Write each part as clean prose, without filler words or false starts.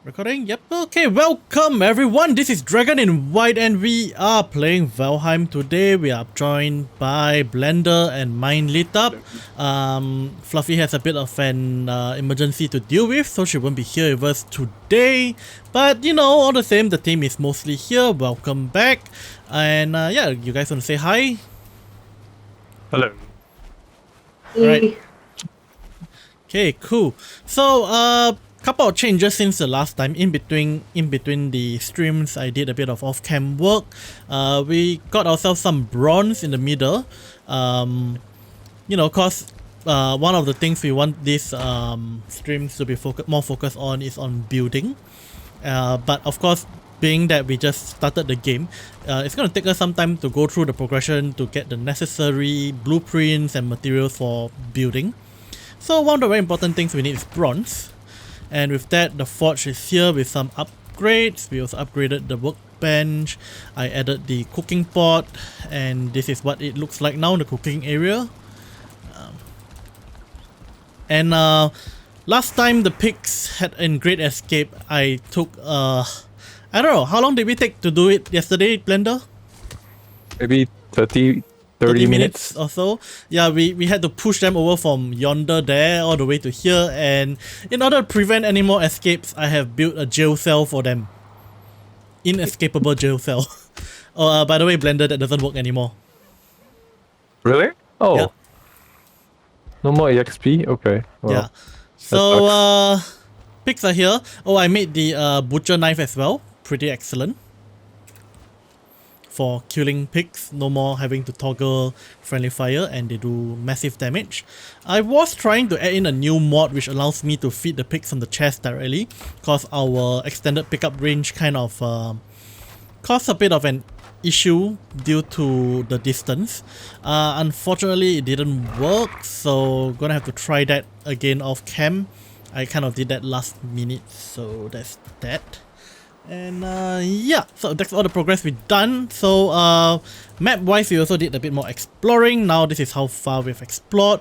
Recording? Yep. Okay, welcome everyone. This is DragonInWhite and we are playing Valheim today. We are joined by Blender and mine lit up. Fluffy has a bit of an emergency to deal with, so she won't be here with us today. But you know, all the same, the team is mostly here. Welcome back. And yeah, you guys want to say hi? Hello. Alright. Okay, cool. So couple of changes since the last time. In between the streams, I did a bit of off-cam work. We got ourselves some bronze in the middle. You know, cause one of the things we want these streams to be more focused on is on building. But of course, being that we just started the game, it's gonna take us some time to go through the progression to get the necessary blueprints and materials for building. So one of the very important things we need is bronze. And with that, the forge is here with some upgrades. We also upgraded the workbench. I added the cooking pot, and this is what it looks like now in the cooking area. Last time the pigs had a great escape, I took I don't know, how long did we take to do it yesterday, Blender? Maybe 30 minutes or so. Yeah, we had to push them over from yonder there all the way to here, and in order to prevent any more escapes, I have built a jail cell for them. Inescapable jail cell. Oh, by the way, Blender, that doesn't work anymore. Really? Oh. Yep. No more EXP? Okay. Well, yeah. So, pigs are here. Oh, I made the butcher knife as well. Pretty excellent. For killing pigs, no more having to toggle friendly fire and they do massive damage. I was trying to add in a new mod which allows me to feed the pigs from the chest directly, cause our extended pickup range kind of caused a bit of an issue due to the distance. Unfortunately, it didn't work, so gonna have to try that again off cam. I kind of did that last minute, so that's that. And yeah, so that's all the progress we've done. So map wise, we also did a bit more exploring. Now this is how far we've explored.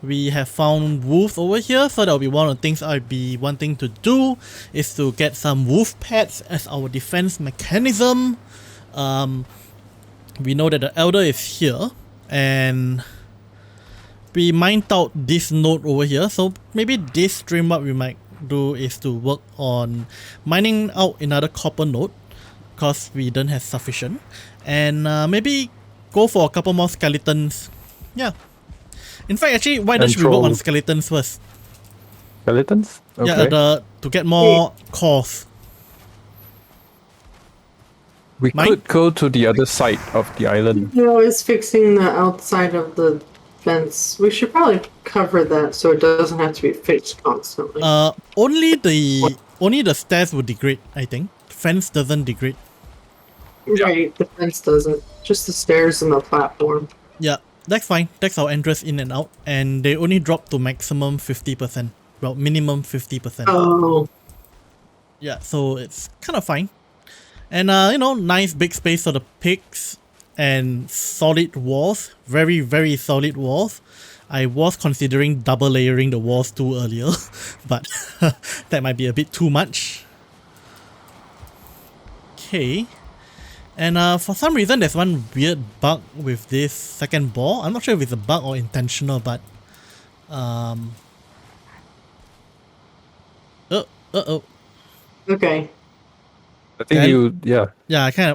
We have found wolves over here, so that'll be one of the things I'll be wanting to do, is to get some wolf pets as our defense mechanism. We know that the elder is here, and we mined out this node over here, so maybe this stream what we might do is to work on mining out another copper node, because we don't have sufficient, and maybe go for a couple more skeletons. Yeah, in fact, actually, why don't we work on skeletons first? Skeletons? Okay. Yeah, to get more cores. We could go to the other side of the island. No, it's fixing the outside of the fence. We should probably cover that so it doesn't have to be fixed constantly. Only the stairs would degrade, I think. Fence doesn't degrade. Right, the fence doesn't. Just the stairs and the platform. Yeah, that's fine. That's our entrance in and out, and they only drop to maximum 50%. Well, minimum 50%. Oh. Yeah, so it's kind of fine. And you know, nice big space for the pigs and solid walls. Very, very solid walls. I was considering double layering the walls too earlier, but that might be a bit too much. Okay. And for some reason there's one weird bug with this second ball. I'm not sure if it's a bug or intentional, but uh-oh. Okay. I think Yeah,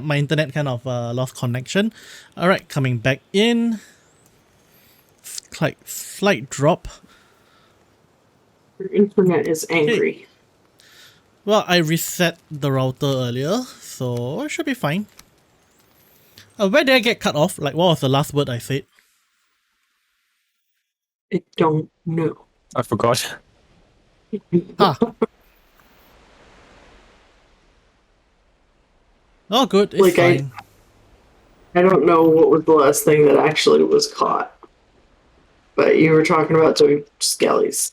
my internet kind of lost connection. Alright, coming back in. Slight drop. Your internet is angry. Okay. Well, I reset the router earlier, so it should be fine. Where did I get cut off? Like, what was the last word I said? I don't know. I forgot. Ah. Oh, good. It's fine. I don't know what was the last thing that actually was caught. But you were talking about doing skellies.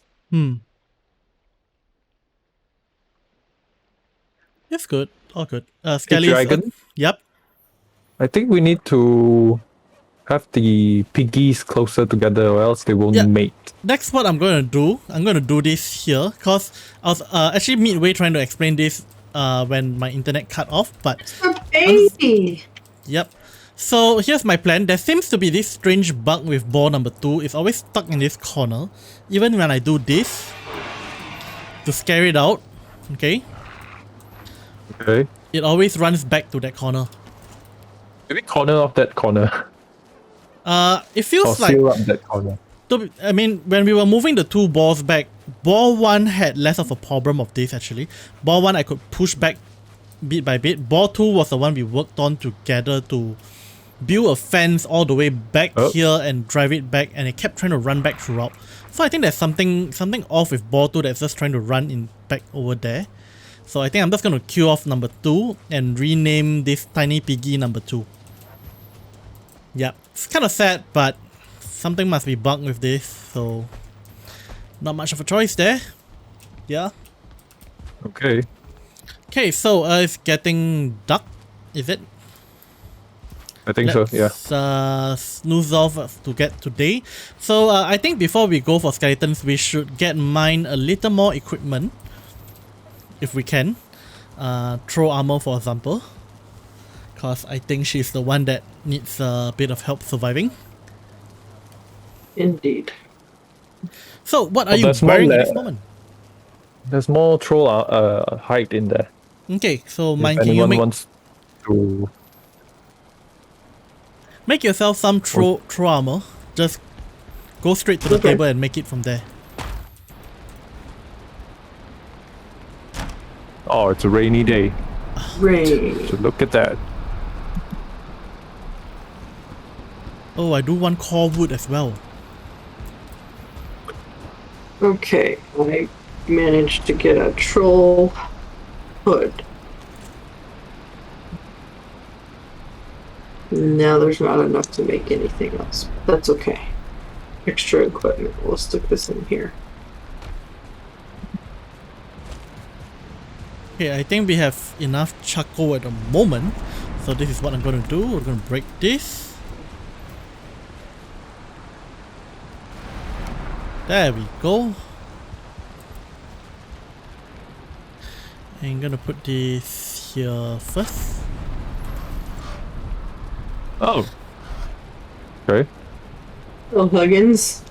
It's good. All good. Skellies. Dragon? Yep. I think we need to have the piggies closer together, or else they won't Yeah. mate. That's what I'm going to do. I'm going to do this here because I was actually midway trying to explain this when my internet cut off. But It's a baby. yep. So here's my plan. There seems to be this strange bug with ball number 2. It's always stuck in this corner. Even when I do this to scare it out, okay, Okay. it always runs back to that corner. Maybe corner of that corner. It Or feels like seal up that corner. I mean, when we were moving the 2 balls back, ball 1 had less of a problem of this actually. Ball 1 I could push back bit by bit. Ball 2 was the one we worked on together to build a fence all the way back here and drive it back, and it kept trying to run back throughout. So I think there's something off with ball 2 that's just trying to run in back over there. So I think I'm just going to queue off number 2 and rename this tiny piggy number 2. Yep, it's kind of sad, but something must be bugged with this, so not much of a choice there. Yeah. Okay. Okay, so it's getting dark, is it? I think so, yeah. Snooze off to get today. So I think before we go for skeletons, we should get mine a little more equipment, if we can. Throw armor, for example, because I think she's the one that needs a bit of help surviving. Indeed. So what are you there's wearing more at this moment? There's more troll height in there. Okay, so If mine, can you anyone make wants to... make yourself some throw armor? Just go straight to the Okay. table and make it from there. Oh, it's a rainy day. Rain. So look at that. Oh, I do want core wood as well. Okay, I managed to get a troll hood. Now there's not enough to make anything else. That's okay. Extra equipment. We'll stick this in here. Okay, I think we have enough charcoal at the moment. So this is what I'm going to do. We're going to break this. There we go. I'm going to put this here first. Oh. Okay. Oh, Huggins.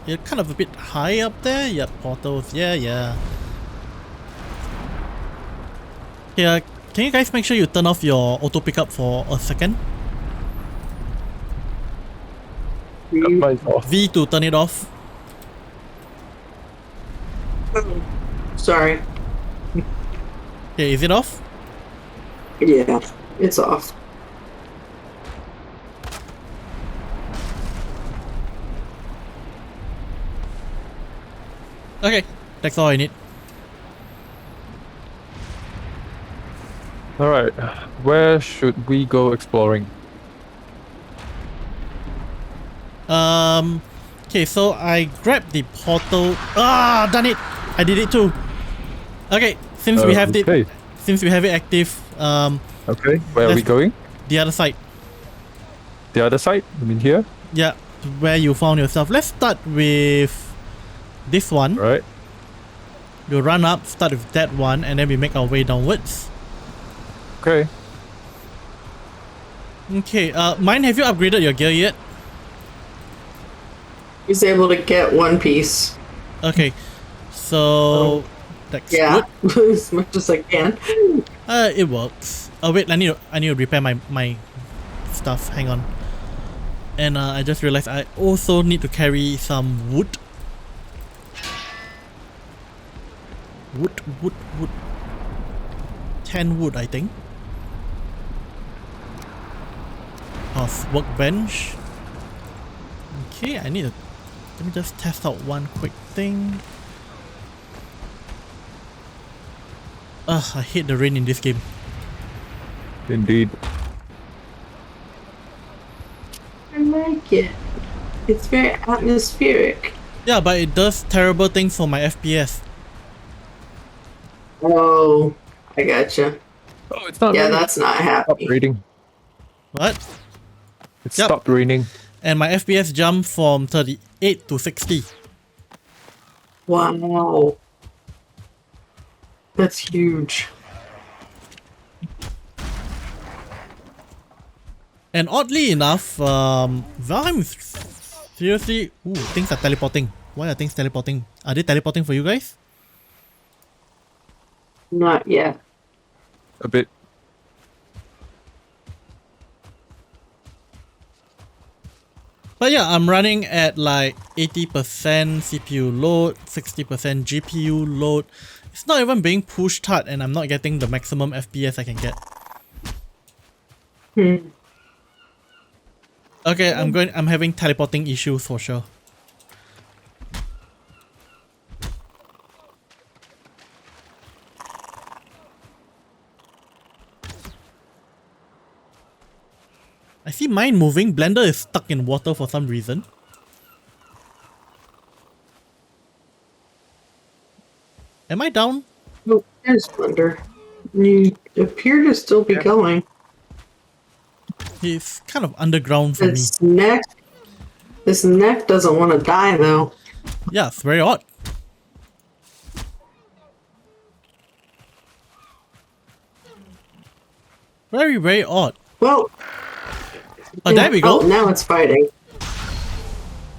You're kind of a bit high up there. Yep, portals. Yeah. Yeah, can you guys make sure you turn off your auto pickup for a second? Mine's off. V to turn it off. Sorry. Okay, is it off? Yeah, it's off. Okay, that's all I need. Alright, where should we go exploring? Okay, so I grabbed the portal. Ah, done it! I did it too. Okay, since we have it, okay. since we have it active, Okay, where are we let's- going? the other side. The other side? I mean here? Yeah, where you found yourself. Let's start with this one. Right. We'll run up, start with that one, and then we make our way downwards. Okay. Okay, mine, have you upgraded your gear yet? He's able to get one piece. Okay, so that's Yeah, good. as much as I can. It works. Oh wait, I need to repair my stuff. Hang on. And I just realized I also need to carry some wood. Wood. 10 wood, I think. Of workbench. Okay, let me just test out one quick thing. Ugh, I hate the rain in this game. Indeed. I like it. It's very atmospheric. Yeah, but it does terrible things for my FPS. Oh, I gotcha. Oh, it's not Yeah, really that's not happy. upgrading. What? It Yep. stopped raining. And my FPS jumped from 38 to 60. Wow. That's huge. And oddly enough, Valheim is seriously... Ooh, things are teleporting. Why are things teleporting? Are they teleporting for you guys? Not yet. A bit. But yeah, I'm running at like 80% CPU load, 60% GPU load. It's not even being pushed hard and I'm not getting the maximum FPS I can get. Okay, I'm having teleporting issues for sure. I see mine moving. Blender is stuck in water for some reason. Am I down? Oh, there's Blender. You appear to still be going. He's kind of underground for me. This neck doesn't want to die though. Yeah, it's very odd. Very, very odd. Well, Oh, there we go. Oh, now it's fighting.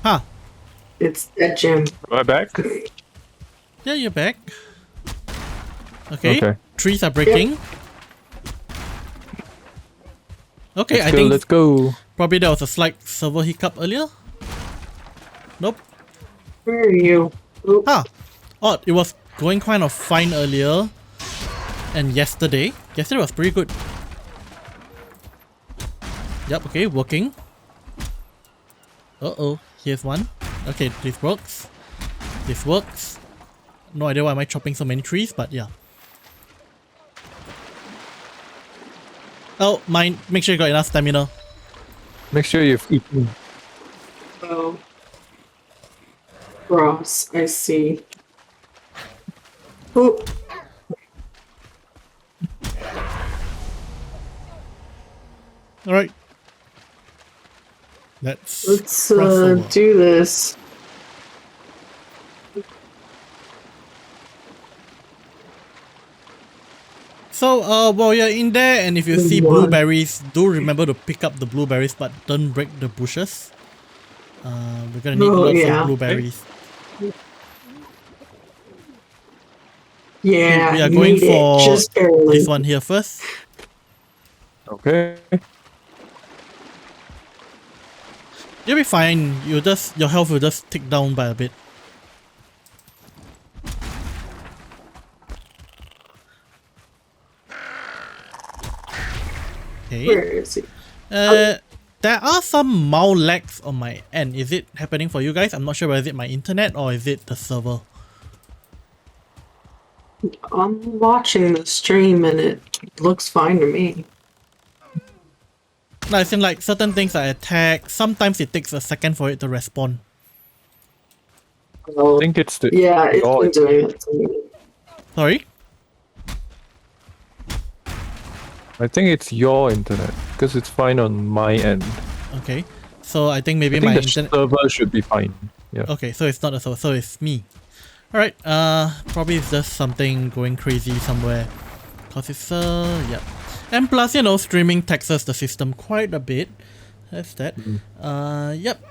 Huh. It's that Jim. Am I back? Yeah, you're back. Okay. Okay. Trees are breaking. Okay, I think Let's go. probably there was a slight server hiccup earlier. Nope. Where are you? Oop. Huh. Odd. It was going kind of fine earlier. And yesterday. Yesterday was pretty good. Yep, okay, working. Uh-oh, here's one. Okay, this works. This works. No idea why am I chopping so many trees, but yeah. Oh, mine. Make sure you got enough stamina. Make sure you've eaten. Oh. Cross, I see. Oh, Alright. Let's let's cross over. do this. So, while you're in there, and if you see One. blueberries, do remember to pick up the blueberries, but don't break the bushes. We're gonna need Oh, lots yeah. of blueberries. Yeah, We are going need it, for just barely. this one here first. Okay. You'll be fine. Your health will just tick down by a bit. Okay. Where is he? There are some mild lags on my end. Is it happening for you guys? I'm not sure whether it my internet or is it the server. I'm watching the stream and it looks fine to me. No, it's in like certain things I attack. Sometimes it takes a second for it to respawn. Oh, I think it's the. yeah, it's Oh, been doing it to me. Sorry? I think it's your internet because it's fine on my end. Okay. So I think maybe I think my the internet. server should be fine. Yeah. Okay, so it's not a server, so it's me. Alright, probably it's just something going crazy somewhere. Cause it's, yep. And plus, you know, streaming taxes the system quite a bit. That's that. Yep.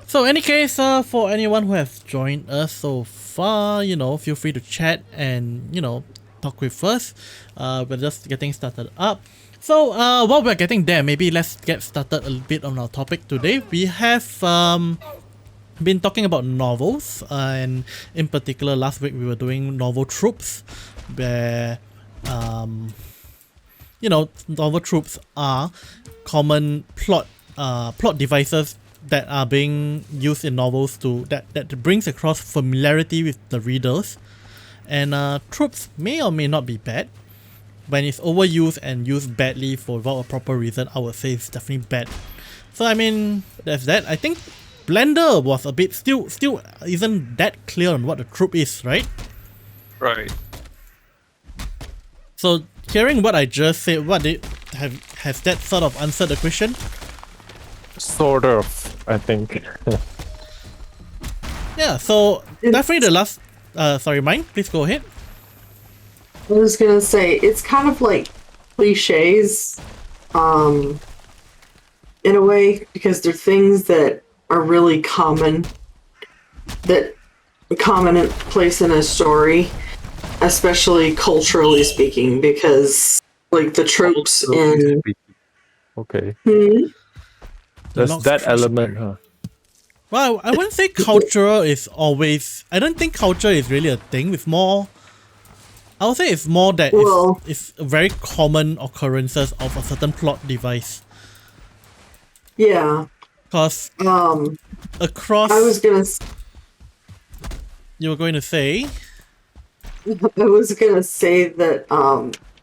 So any case, for anyone who has joined us so far, you know, feel free to chat and, you know, talk with us. We're just getting started up. So, while we're getting there, maybe let's get started a bit on our topic today. We have, been talking about novels, and in particular last week we were doing novel tropes, where you know, novel tropes are common plot devices that are being used in novels that brings across familiarity with the readers. And tropes may or may not be bad. When it's overused and used badly for without a proper reason, I would say it's definitely bad. So I mean, there's that. I think Blender was a bit still isn't that clear on what a trope is, right? Right. So hearing what I just said, has that sort of answered the question? Sort of, I think. Yeah, so definitely the last. Sorry, mine. Please go ahead. I was gonna say it's kind of like cliches, in a way, because they're things that are really common, that common place in a story, especially culturally speaking, because like the tropes in Okay. Hmm? There's Lots that of element, huh? Well, I wouldn't say cultural is always. I don't think culture is really a thing. It's more. I would say it's more that Well- it's very common occurrences of a certain plot device. yeah. Because across. I was gonna You were going to say. I was gonna say that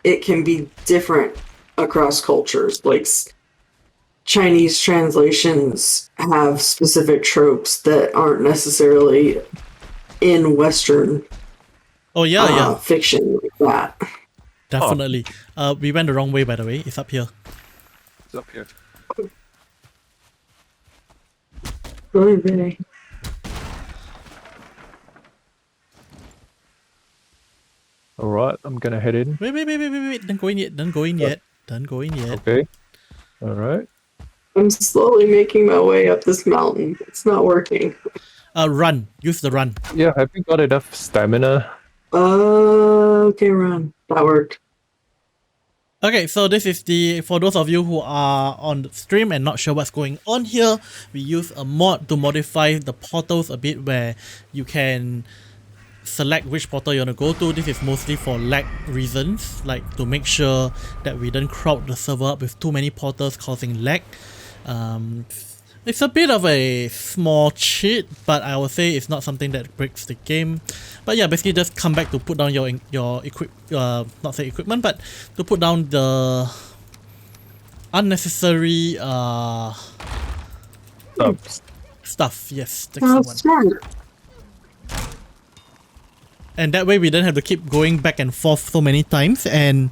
it can be different across cultures. Like Chinese translations have specific tropes that aren't necessarily in Western Oh yeah. fiction like that. Definitely. We went the wrong way, by the way. It's up here. It's up here. Really? Alright, I'm gonna head in. Wait. Don't go in yet. Don't go in yet. Don't go in yet. Okay. Alright. I'm slowly making my way up this mountain. It's not working. Run. Use the run. Yeah, have you got enough stamina? Okay, run. That worked. Okay, so this is for those of you who are on the stream and not sure what's going on here, we use a mod to modify the portals a bit where you can select which portal you want to go to. This is mostly for lag reasons, like to make sure that we don't crowd the server up with too many portals causing lag. It's a bit of a small cheat, but I would say it's not something that breaks the game. But yeah, basically just come back to put down your not say equipment, but to put down the unnecessary stuff. Yes, that's the one. Smart. And that way we don't have to keep going back and forth so many times. And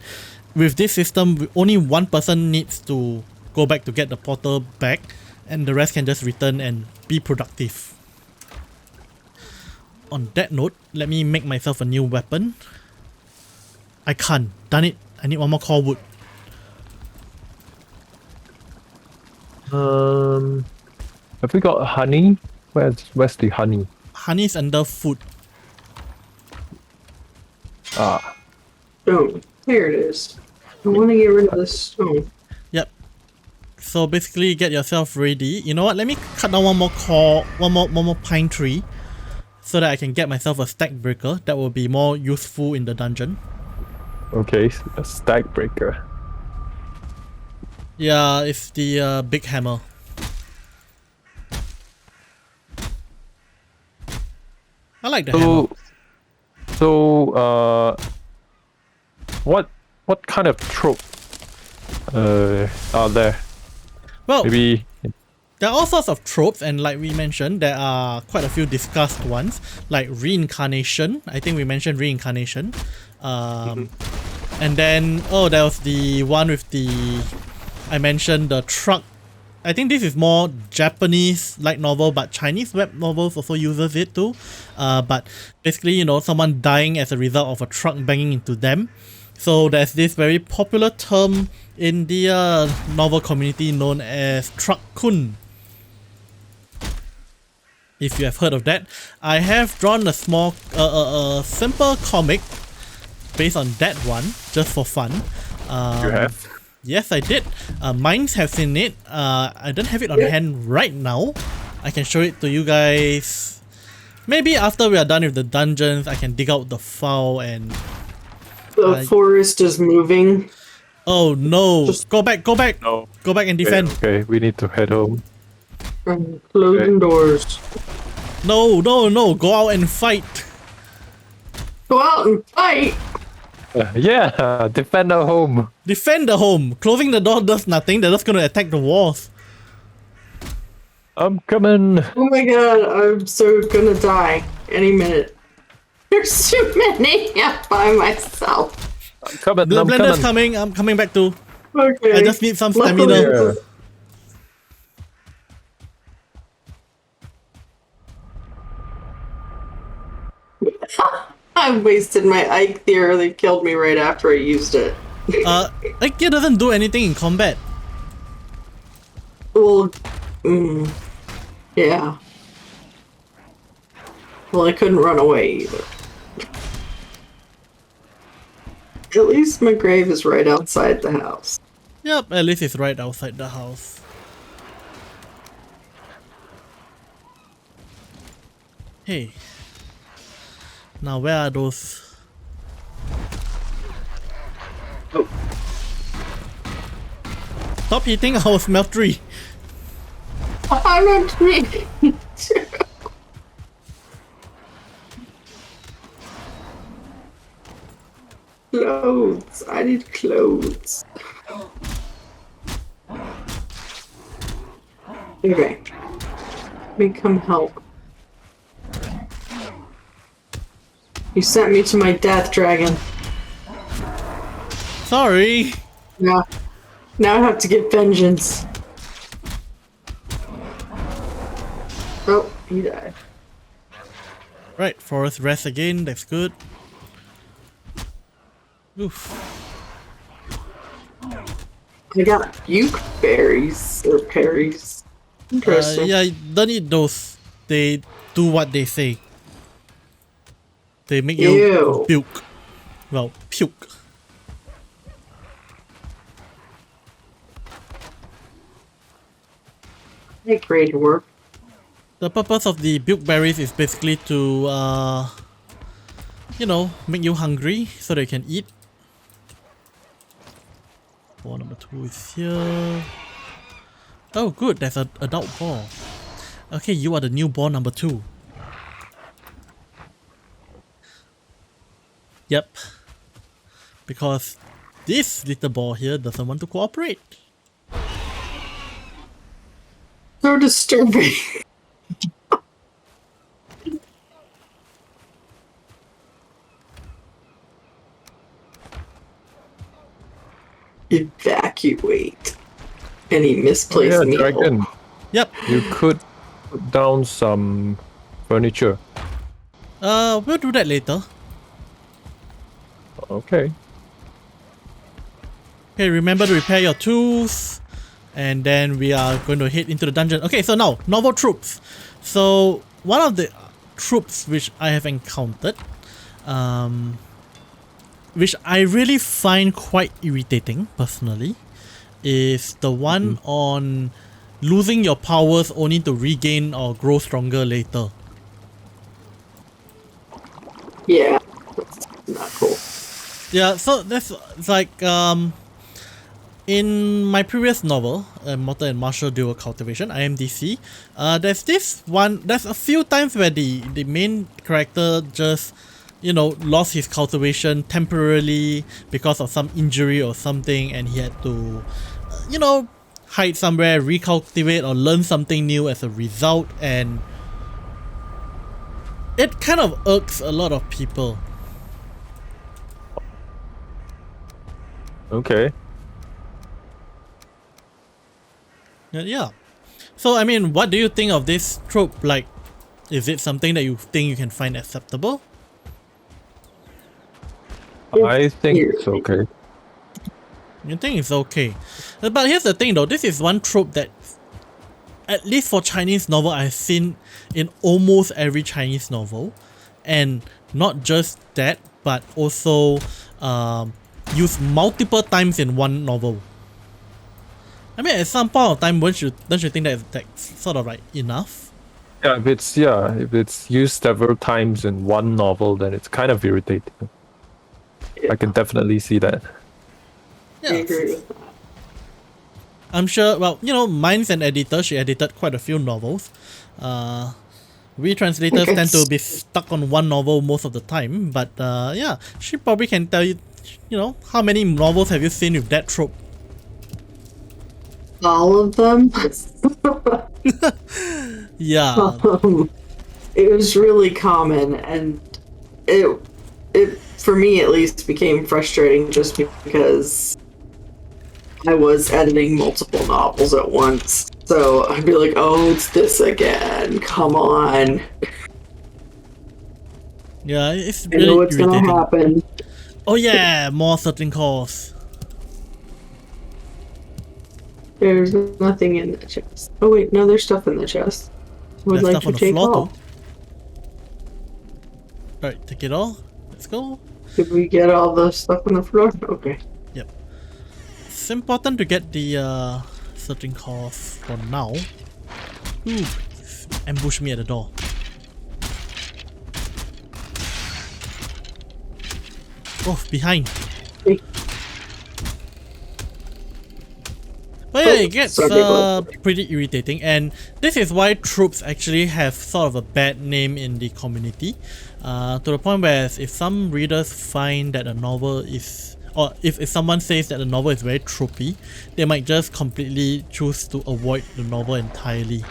with this system, only one person needs to go back to get the portal back, and the rest can just return and be productive. On that note, let me make myself a new weapon. I can't. Done it. I need one more core wood. Have we got honey? Where's the honey? Honey is under food. Ah. Stone. Here it is. I want to get rid of this stone. Yep. So basically get yourself ready. You know what? Let me cut down one more core, one more pine tree, so that I can get myself a stack breaker. That will be more useful in the dungeon. Okay, a stack breaker. Yeah, it's the big hammer. I like the hammer. So, what kind of trope are there? Well, Maybe. there are all sorts of tropes, and like we mentioned, there are quite a few discussed ones, like reincarnation. I think we mentioned reincarnation. And then, there was the one with I mentioned the truck. I think this is more Japanese light novel, but Chinese web novels also uses it too. But basically, someone dying as a result of a truck banging into them. So there's this very popular term in the novel community known as truck-kun. If you have heard of that, I have drawn a small, simple comic based on that one, just for fun. You have? Yes, I did. Mine have seen it. I don't have it on hand right now. I can show it to you guys. Maybe after we are done with the dungeons, I can dig out the file and... The forest is moving. Oh no! Go back! No. Go back and defend! Okay, we need to head home. I'm closing doors. No! Go out and fight! Go out and fight! Yeah, defend our home. Defend the home! Closing the door does nothing, they're just gonna attack the walls. I'm coming. Oh my god, I'm so gonna die any minute. There's too many by myself. I'm coming. The I'm blender's coming. coming, I'm coming back too. Okay. I just need some stamina. Yeah. I wasted my Ike there. They killed me right after I used it. Ike doesn't do anything in combat. Well, yeah. Well, I couldn't run away either. At least my grave is right outside the house. Yep, at least it's right outside the house. Hey. Now where are those? Oh. Stop hitting our smeltery. I'm not me. Clothes. I need clothes. Okay. Let me come help. You sent me to my death, dragon. Sorry. Now I have to get vengeance. Oh, he died. Right, forest rest again, that's good. Oof. I got buke berries or berries. Interesting. Yeah, don't eat those. They do what they say. They make you Ew. puke. Well, puke. Hey, great work. The purpose of the bukeberries is basically to, you know, make you hungry so that you can eat. Ball number 2 is here. Oh, good, there's an adult ball. Okay, you are the new ball number 2. Yep. Because this little ball here doesn't want to cooperate. So disturbing. Evacuate any misplaced meal. Dragon. Yep. You could put down some furniture. We'll do that later. Okay. Okay, remember to repair your tools. And then we are going to head into the dungeon. Okay, so now, novel troops. So, one of the troops which I have encountered, which I really find quite irritating, personally, is the one on losing your powers only to regain or grow stronger later. Yeah, that's not cool. Yeah, so that's like, in my previous novel, Mortal and Martial Dual Cultivation, IMDC, there's a few times where the main character just, you know, lost his cultivation temporarily because of some injury or something, and he had to, you know, hide somewhere, recultivate or learn something new as a result, and it kind of irks a lot of people. Okay. Yeah. So, I mean, what do you think of this trope? Like, is it something that you think you can find acceptable? I think it's okay. You think it's okay. But here's the thing though, this is one trope that, at least for Chinese novel, I've seen in almost every Chinese novel. And not just that, but also used multiple times in one novel. I mean, at some point of time, don't you think that's sort of like enough? Yeah, if it's used several times in one novel, then it's kind of irritating. I can definitely see that. Yeah. I agree with that. I'm sure, well, you know, mine's an editor, she edited quite a few novels. We translators tend to be stuck on one novel most of the time, but yeah, she probably can tell you, you know, how many novels have you seen with that trope? All of them? Yeah. It was really common, and it for me at least became frustrating just because I was editing multiple novels at once. So I'd be like, oh, it's this again. Come on. Yeah, it's I know really what's irritating. gonna happen. Oh yeah, more certain calls. There's nothing in the chest. Oh wait, no, there's stuff in the chest. Would There's like stuff to on the take floor all. too. Alright, take it all. Let's go. Did we get all the stuff on the floor? Okay. Yep. It's important to get the searching calls for now. Ooh, ambush me at the door. Oh, behind. Hey. But yeah, it gets sorry, pretty irritating, and this is why tropes actually have sort of a bad name in the community, to the point where if some readers find that a novel is, or if someone says that the novel is very tropey, they might just completely choose to avoid the novel entirely.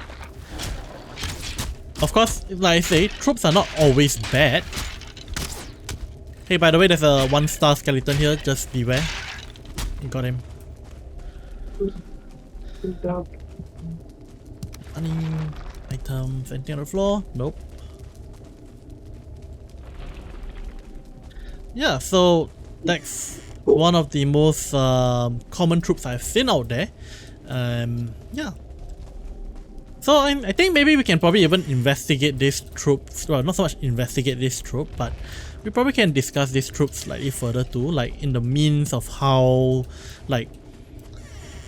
Of course, like I say, tropes are not always bad. Hey, by the way, there's a 1-star skeleton here, just beware. You got him. Any items, anything on the floor? Nope. Yeah, so that's one of the most common tropes I've seen out there. Yeah. So I think maybe we can probably even investigate this trope. Well, not so much investigate this trope, but we probably can discuss this trope slightly further too, like in the means of how, like,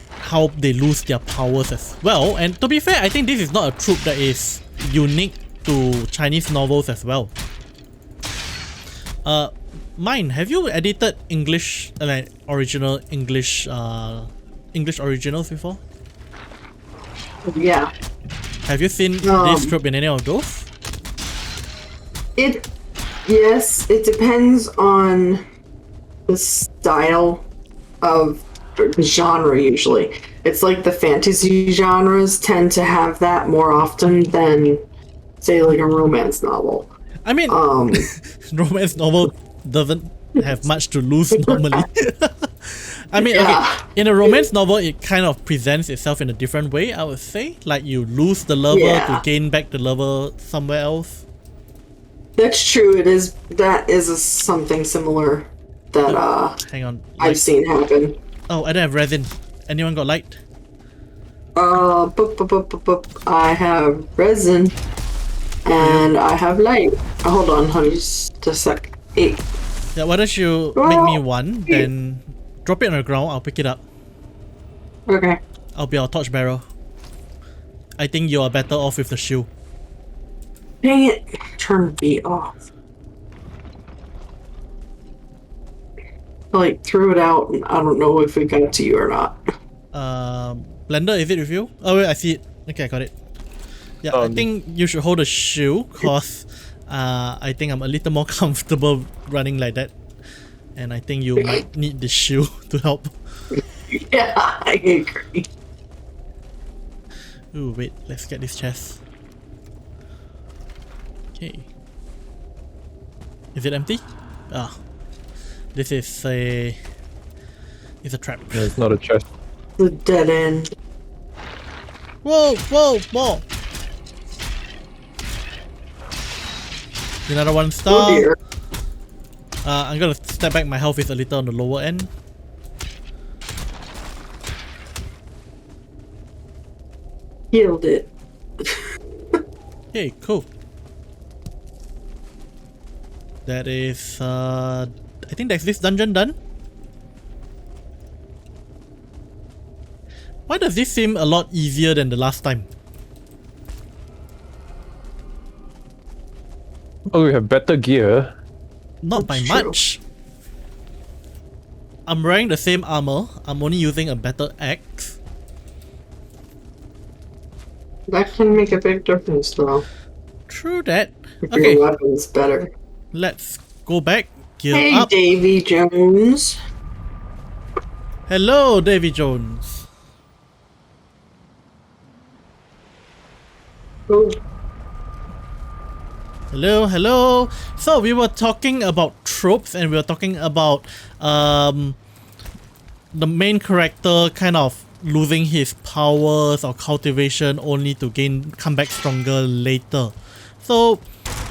how they lose their powers as well. And to be fair, I think this is not a trope that is unique to Chinese novels as well. Mine, have you edited English, like original English originals before? Yeah. Have you seen this trope in any of those? Yes, it depends on the style of the genre usually. It's like the fantasy genres tend to have that more often than, say, like a romance novel. I mean, romance novel doesn't have much to lose normally. I mean, okay, in a romance novel, it kind of presents itself in a different way, I would say. Like you lose the lover to gain back the lover somewhere else. That's true. It is. That is something similar that hang on, I've seen happen. Oh, I don't have resin. Anyone got light? I have resin and I have light. Hold on, honey, just a sec. 8. Yeah, why don't you make me one, then drop it on the ground, I'll pick it up. Okay. I'll be our torchbearer. I think you are better off with the shoe. Dang it. Turn B off. I, like, threw it out and I don't know if it got to you or not. Blender, is it with you? Oh wait, I see it. Okay, I got it. Yeah, I think you should hold a shoe, cause I think I'm a little more comfortable running like that. And I think you might need the shoe to help. Yeah, I agree. Ooh, wait, let's get this chest. Okay. Is it empty? Ah. This is a... It's a trap. Yeah, it's not a chest. The dead end. Whoa, whoa, whoa! Another 1-star. Oh dear. I'm gonna step back, my health is a little on the lower end. Healed it. Okay, cool. That is, I think that's this dungeon done. Why does this seem a lot easier than the last time? Oh, we have better gear. Not by That's true. much. I'm wearing the same armor, I'm only using a better axe. That can make a big difference though. True that. If Okay, your weapon's better. let's go back, gear Hey, up. Davy Jones. Hello, Davy Jones. Oh, Hello, hello. So we were talking about tropes, and we were talking about the main character kind of losing his powers or cultivation only to come back stronger later. So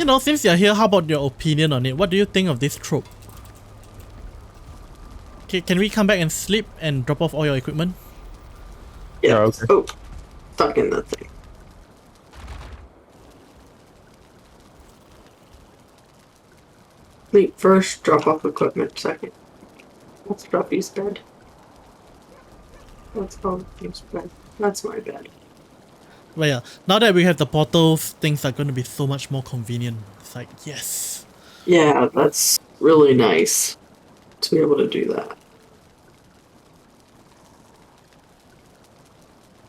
You know, since you're here, how about your opinion on it? What do you think of this trope? Okay, can we come back and sleep and drop off all your equipment? Yeah. okay. Oh, stuck in the thing. Wait, first drop off equipment, second. That's Duffy's bed. That's Duffy's bed. That's my bed. But yeah, now that we have the portals, things are going to be so much more convenient. It's like, yes. Yeah, that's really nice to be able to do that.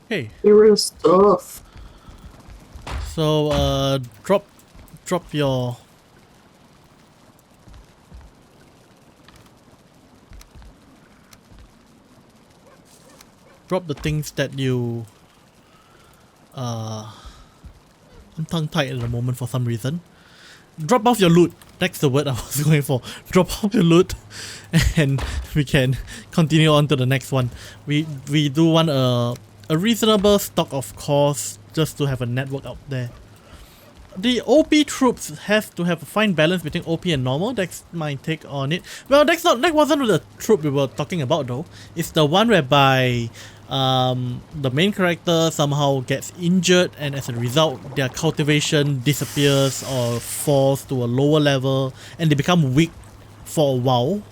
Okay, Get rid of stuff. so drop your drop the things that you I'm tongue tied at the moment for some reason. Drop off your loot. That's the word I was going for. Drop off your loot, and we can continue on to the next one. We do want a reasonable stock, of course, just to have a network out there. The OP troops have to have a fine balance between OP and normal. That's my take on it. Well, that wasn't the troop we were talking about though. It's the one whereby the main character somehow gets injured, and as a result their cultivation disappears or falls to a lower level and they become weak for a while.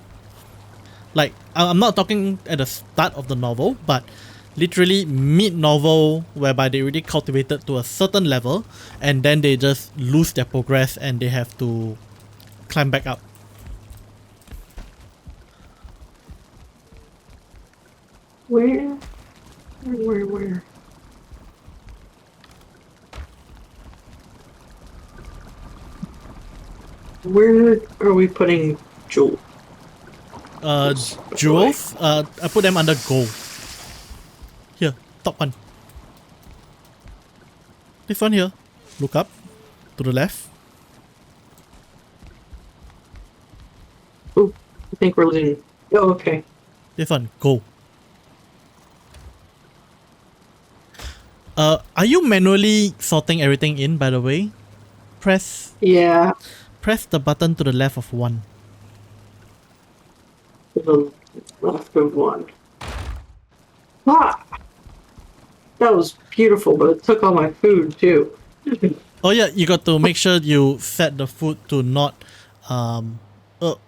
Like, I'm not talking at the start of the novel, but literally mid-novel, whereby they already cultivated to a certain level and then they just lose their progress and they have to climb back up. Where? Where are we putting Jewel? Jewels, I put them under gold. Here, top one. This one here. Look up to the left. Oh, I think we're losing. Oh, okay. This one, go. Are you manually sorting everything in, by the way? Press Yeah. press the button to the left of one. To the left of one. Ah! That was beautiful, but it took all my food too. Oh yeah, you got to make sure you set the food to not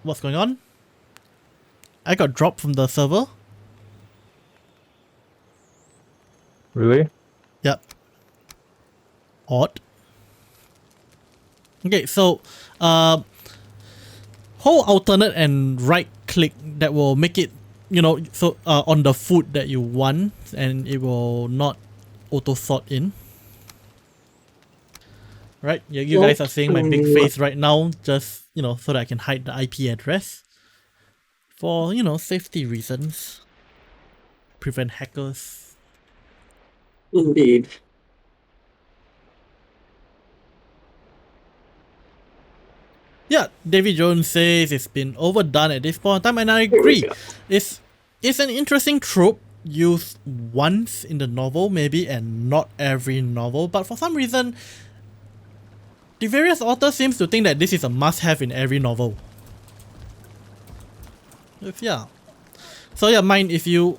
what's going on? I got dropped from the server. Really? Yep. Odd. Okay, so hold alternate and right click, that will make it, you know, so on the food that you want, and it will not auto sort in. Right, you guys are seeing my big face right now, just, you know, so that I can hide the IP address for, you know, safety reasons, prevent hackers. Indeed. Yeah, David Jones says it's been overdone at this point in time, and I agree. It's an interesting trope used once in the novel, maybe, and not every novel, but for some reason, the various authors seems to think that this is a must-have in every novel. Yeah. So yeah, mind if you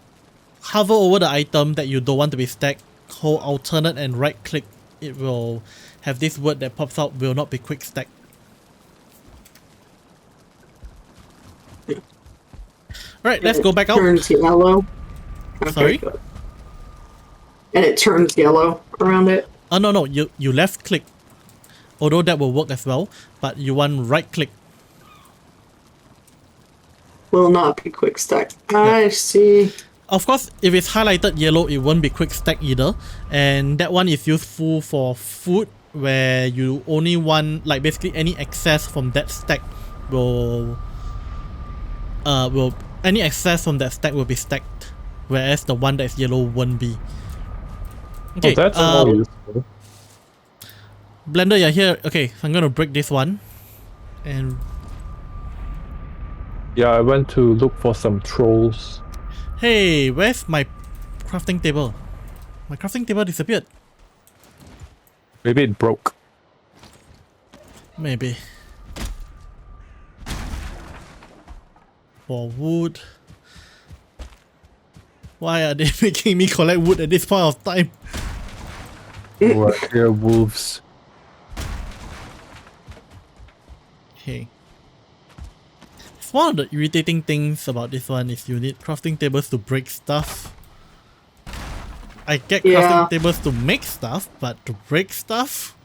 hover over the item that you don't want to be stacked, hold alternate and right click, it will have this word that pops out, will not be quick stacked. Alright, let's go back out. Turns yellow. Okay, Sorry? good. And it turns yellow around it. Oh no, you left click. Although that will work as well, but you want right click. Will not be quick stack. I see. Of course, if it's highlighted yellow, it won't be quick stack either. And that one is useful for food, where you only want, like, basically any excess from that stack will any excess from that stack will be stacked, whereas the one that's yellow won't be. Okay, that's more useful. Blender, you're here. Okay, so I'm gonna break this one. And Yeah, I went to look for some trolls. hey, where's my crafting table? My crafting table disappeared. Maybe it broke. Maybe. For wood. Why are they making me collect wood at this point of time? Right here, wolves. Okay. One of the irritating things about this one is you need crafting tables to break stuff. I get crafting tables to make stuff, but to break stuff?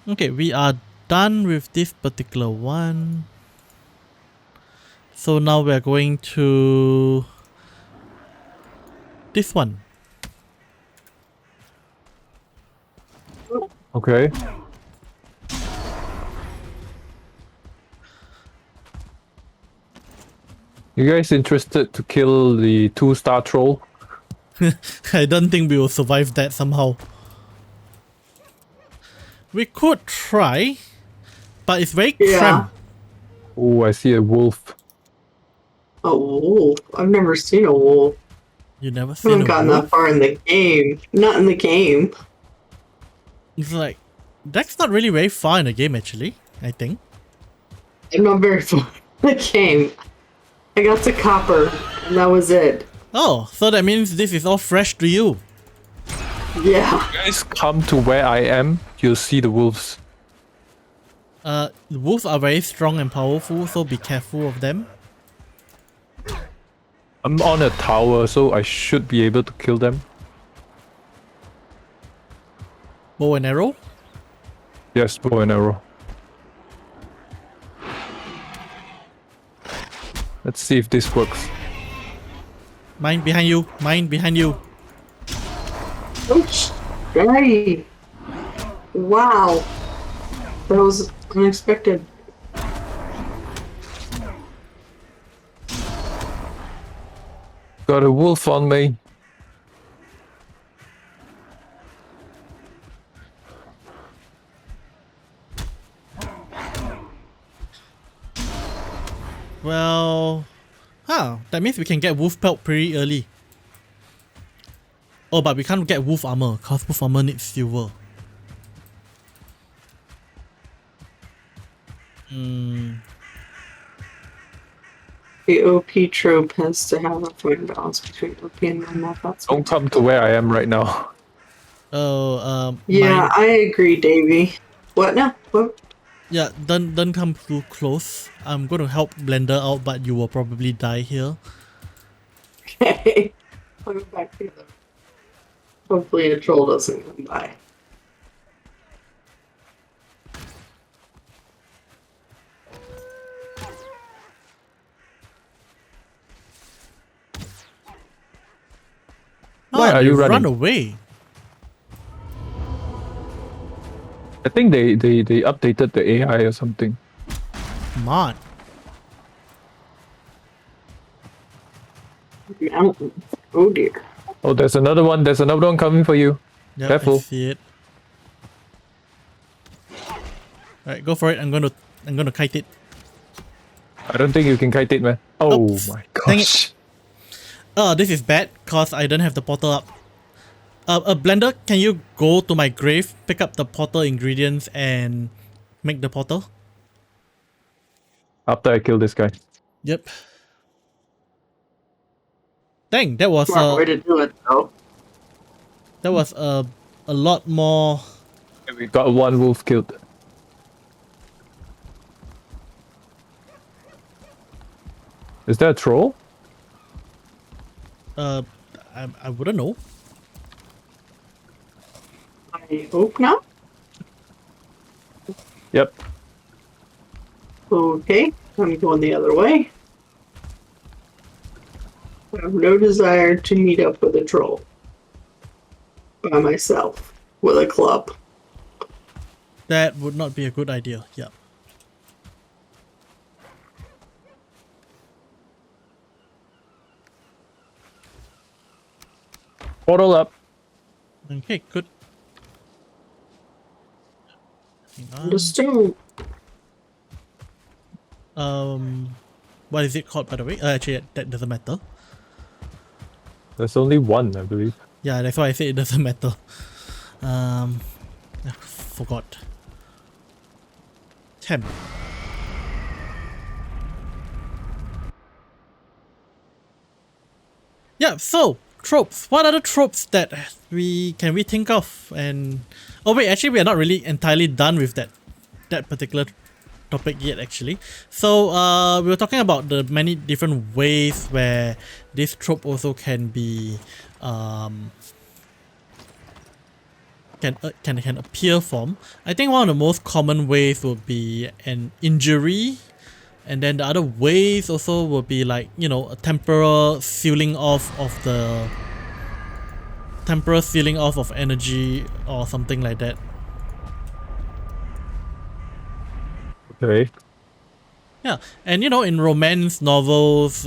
Okay, we are done with this particular one. So now we're going to this one. Okay. You guys interested to kill the 2-star troll? I don't think we will survive that somehow. We could try, but it's very cramped. Oh, I see a wolf. A wolf? I've never seen a wolf. You never I seen haven't a gotten wolf? that far in the game. Not in the game. It's like, that's not really very far in the game actually, I think. I'm not very far in the game. I got to copper, and that was it. Oh, so that means this is all fresh to you. Yeah. You guys come to where I am, you'll see the wolves. The wolves are very strong and powerful, so be careful of them. I'm on a tower, so I should be able to kill them. Bow and arrow? Yes, bow and arrow. Let's see if this works. Mine behind you, mine behind you. Oops. Hey. Wow. That was unexpected. Got a wolf on me. Well, that means we can get wolf pelt pretty early. Oh, but we can't get wolf armor, cause wolf armor needs silver. The OP trope has to have a fine balance between OP and normal. That's Don't come to where I am right now. Oh, yeah, I agree, Davey. What now? What? yeah, don't come too close. I'm gonna help Blender out, but you will probably die here. Okay. I'll go back to the. Hopefully a troll doesn't come by. Why are they you running? Run away. I think they updated the AI or something. Come on. Mountain. Oh dear. Oh, there's another one. There's another one coming for you. Yep, Careful. I see it. Alright, go for it. I'm gonna kite it. I don't think you can kite it, man. Oh Oops. my Dang gosh. Oh, this is bad, cause I don't have the portal up. Blender, can you go to my grave, pick up the portal ingredients, and make the portal? After I kill this guy. Yep. Dang, that was Smart way to do it, though. a lot more. We got one wolf killed. Is that a troll? I wouldn't know. I hope not. Yep. Okay, I'm going the other way. I have no desire to meet up with a troll. By myself. With a club. That would not be a good idea. Yep. Portal up. Okay, good. Hang on. Understood. What is it called, by the way? Actually, that doesn't matter. There's only one, I believe. Yeah, that's why I said it doesn't matter. Forgot. Temp. Yeah, so tropes. What are the tropes that we think of? And oh wait, actually we are not really entirely done with that particular topic yet actually. So we were talking about the many different ways where this trope also can be can appear from. I think one of the most common ways would be an injury, and then the other ways also would be like, you know, a temporal sealing off of energy or something like that. Okay. Yeah, and you know, in romance novels,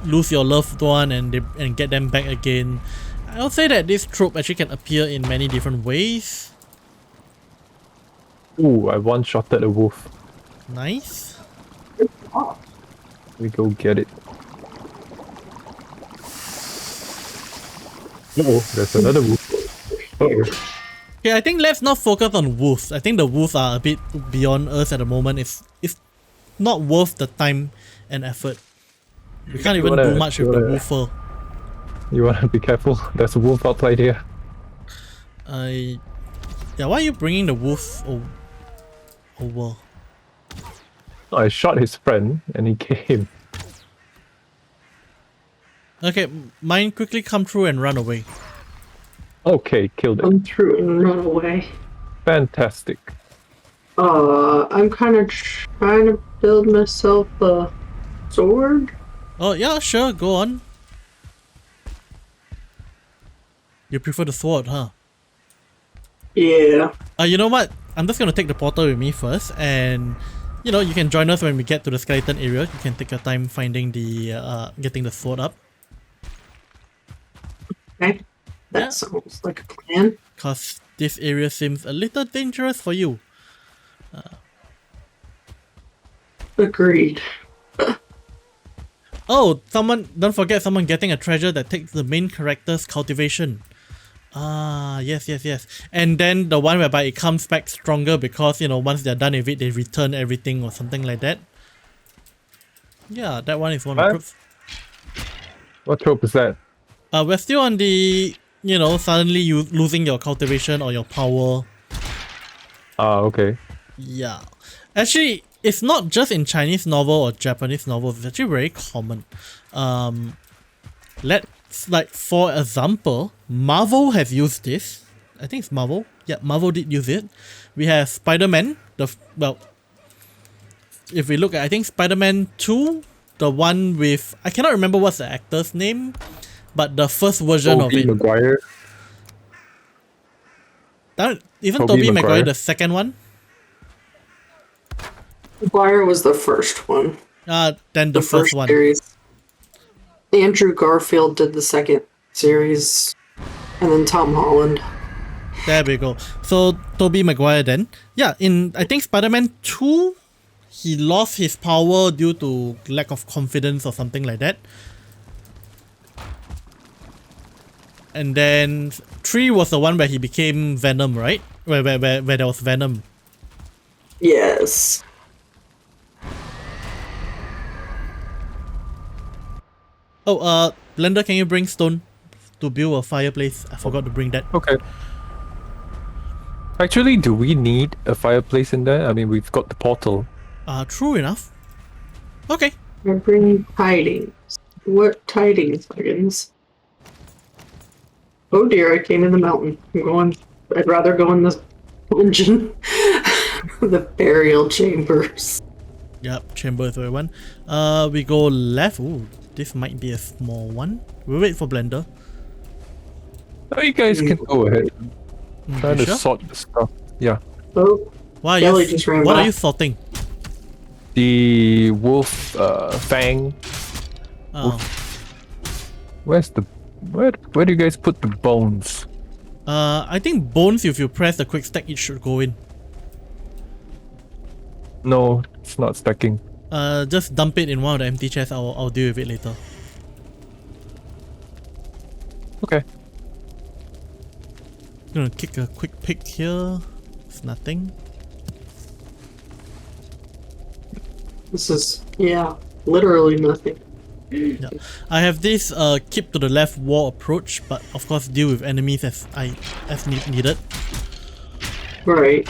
lose your loved one and get them back again. I would say that this trope actually can appear in many different ways. Ooh, I one-shotted a wolf. Nice. We go get it. Uh-oh, there's another wolf. Uh-oh. Okay, I think let's not focus on wolves. I think the wolves are a bit beyond us at the moment. It's not worth the time and effort. We can't even do much with the wolf fur. You wanna be careful. There's a wolf outside here. Yeah, why are you bringing the wolf over? I shot his friend and he came. Okay, mine quickly come through and run away. Okay, killed it. Come through and run away. Fantastic. I'm kind of trying to build myself a sword. Oh yeah, sure, go on. You prefer the sword, huh? Yeah. You know what? I'm just gonna take the portal with me first, and you know, you can join us when we get to the skeleton area. You can take your time finding the getting the sword up. Okay. That Yeah. sounds like a plan. Cause this area seems a little dangerous for you. Agreed. Oh, don't forget someone getting a treasure that takes the main character's cultivation. Ah, yes. And then the one whereby it comes back stronger because, you know, once they're done with it, they return everything or something like that. Yeah, that one is one of the tropes. What trope is that? We're still on the, you know, suddenly you losing your cultivation or your power. Ah, okay. Yeah. Actually, it's not just in Chinese novel or Japanese novels, it's actually very common. Let's, like, for example, Marvel has used this. I think it's Marvel. Yeah, Marvel did use it. We have Spider-Man, well, if we look at, I think Spider-Man 2, the one with, I cannot remember what's the actor's name, but the first version of it. Maguire. Even Tobey Tobey Maguire, Maguire, the second one. Maguire was the first one. Then the first one. Series. Andrew Garfield did the second series, and then Tom Holland. There we go. So Tobey Maguire then. Yeah, in I think Spider-Man 2, he lost his power due to lack of confidence or something like that. And then 3 was the one where he became Venom, right? Where there was Venom. Yes. Oh, Blender, can you bring stone to build a fireplace? I forgot to bring that. Okay. Actually, do we need a fireplace in there? I mean, we've got the portal. True enough. Okay. I bring tidings. What tidings, Huggins? Oh dear, I came in the mountain. I'd rather go in the dungeon. The burial chambers. Yep, chamber is the one. We go left. Ooh, this might be a small one. We'll wait for Blender. Oh, you guys can go ahead. Trying to sure? sort the stuff. Yeah. Oh, Why Kelly just ran what by. are you sorting? The wolf fang. Oh. Where's the where do you guys put the bones? I think bones, if you press the quick stack, it should go in. No, it's not stacking. Just dump it in one of the empty chests. I'll deal with it later. Okay. Gonna kick a quick pick here. It's nothing. This is, yeah, literally nothing. Yeah. I have this keep to the left wall approach, but of course deal with enemies as needed. Right.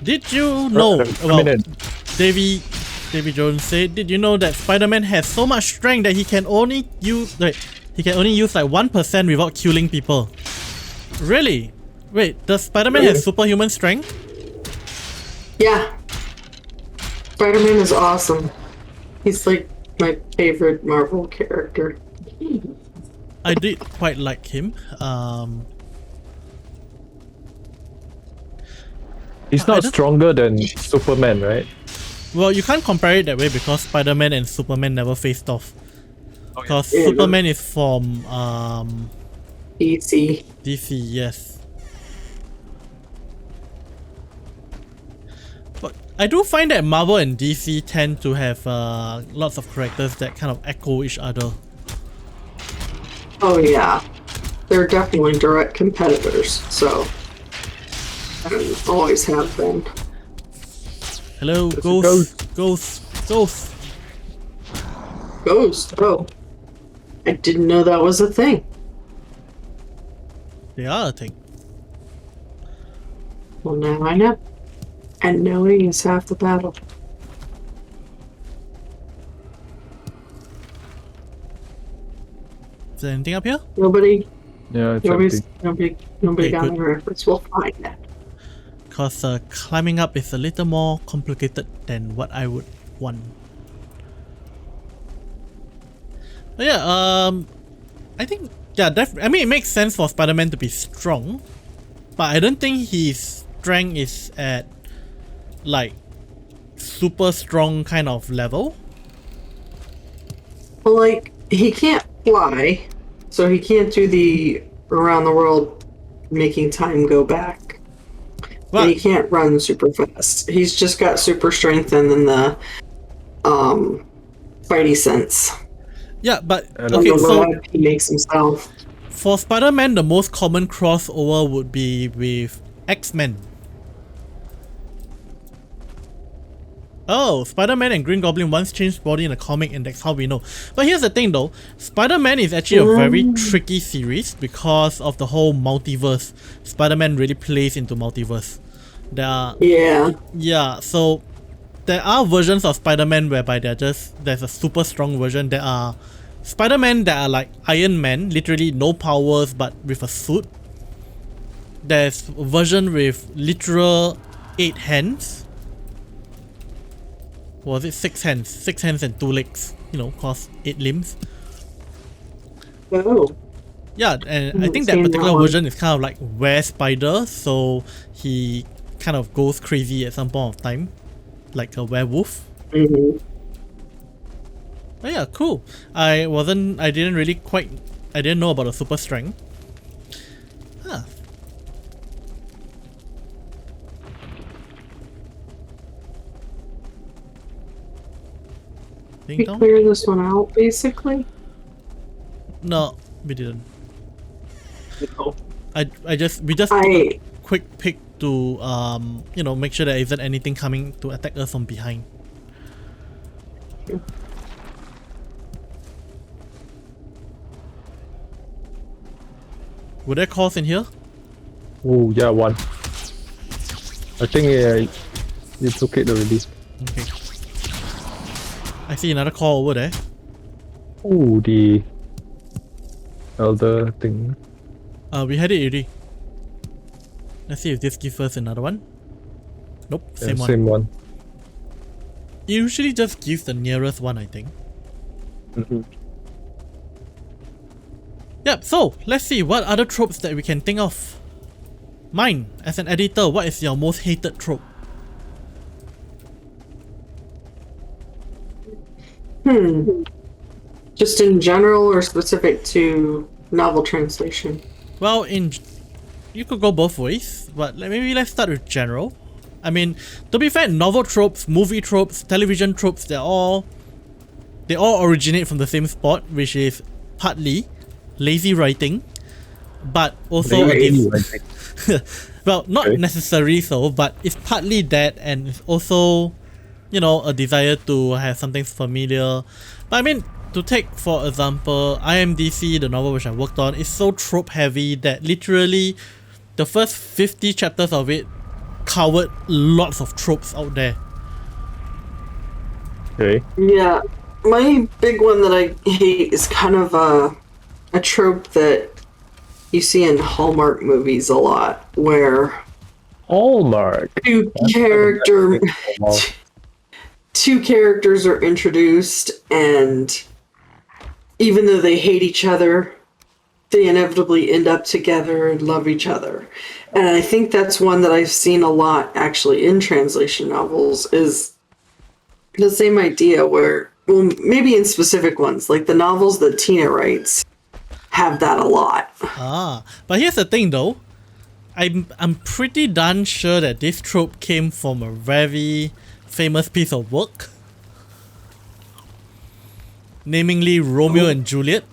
Did you know? A Well, minute. Davy Jones said, did you know that Spider-Man has so much strength that he can only use like 1% without killing people? Really? Wait, does Spider-Man have superhuman strength? Yeah. Spider-Man is awesome. He's like my favorite Marvel character. I did quite like him. He's I not don't- stronger than Superman, right? Well, you can't compare it that way because Spider-Man and Superman never faced off. Because Yeah. Superman is from DC. DC, yes. But I do find that Marvel and DC tend to have lots of characters that kind of echo each other. Oh yeah. They're definitely direct competitors, so always have been. Hello, There's a Ghost. Ghost. Oh. I didn't know that was a thing. They are a thing. Well, now I know. And knowing is half the battle. Is there anything up here? Nobody Yeah, it's empty. nobody Okay, got good. any reference. We'll find that. Because climbing up is a little more complicated than what I would want. But yeah, I think, yeah, I mean, it makes sense for Spider-Man to be strong, but I don't think his strength is at, like, super strong kind of level. Well, like, he can't fly, so he can't do the around the world making time go back. But And he can't run super fast. He's just got super strength and then the spidey sense. yeah, but And okay, the so web he makes himself. for Spider-Man, the most common crossover would be with X-Men. Oh, Spider-Man and Green Goblin once changed body in a comic, and that's how we know. But here's the thing though, Spider-Man is actually a very tricky series because of the whole multiverse. Spider-Man really plays into multiverse. There are, Yeah. so there are versions of Spider-Man whereby there's a super strong version. There are Spider-Man that are like Iron Man, literally no powers but with a suit. There's a version with literal 8 hands. Was it 6 hands? 6 hands and 2 legs. You know, cause 8 limbs. Oh. Yeah, and I think that seen particular that one. version is kind of like Were-Spider, so he kind of goes crazy at some point of time. Like a werewolf. Mm-hmm. But yeah, cool. I didn't know about the super strength. Huh. Ding We dong? clear this one out, basically. No, we didn't. No. We just took a I quick pick to you know, make sure there isn't anything coming to attack us from behind. Were there calls in here? Oh, yeah, one. I think it's okay to release. Okay. I see another call over there. Oh, the elder thing. We had it already. Let's see if this gives us another one. Nope, Yeah, same one. same one. It usually just gives the nearest one, I think. Yep, so let's see what other tropes that we can think of. Mine, as an editor, what is your most hated trope? just in general or specific to novel translation. Well, you could go both ways, but maybe let's start with general. I mean, to be fair, novel tropes, movie tropes, television tropes, they're all they all originate from the same spot, which is partly lazy writing, but also well, not necessarily so, but it's partly that, and it's also, you know, a desire to have something familiar. But I mean, to take for example, IMDC, the novel which I worked on, is so trope heavy that literally the first 50 chapters of it covered lots of tropes out there. Okay. Yeah, my big one that I hate is kind of a trope that you see in Hallmark movies a lot, where Hallmark. Two characters are introduced, and even though they hate each other, they inevitably end up together and love each other. And I think that's one that I've seen a lot actually in translation novels, is the same idea where, well, maybe in specific ones, like the novels that Tina writes have that a lot. But here's the thing though, I'm pretty darn sure that this trope came from a very famous piece of work, namely Romeo and Juliet.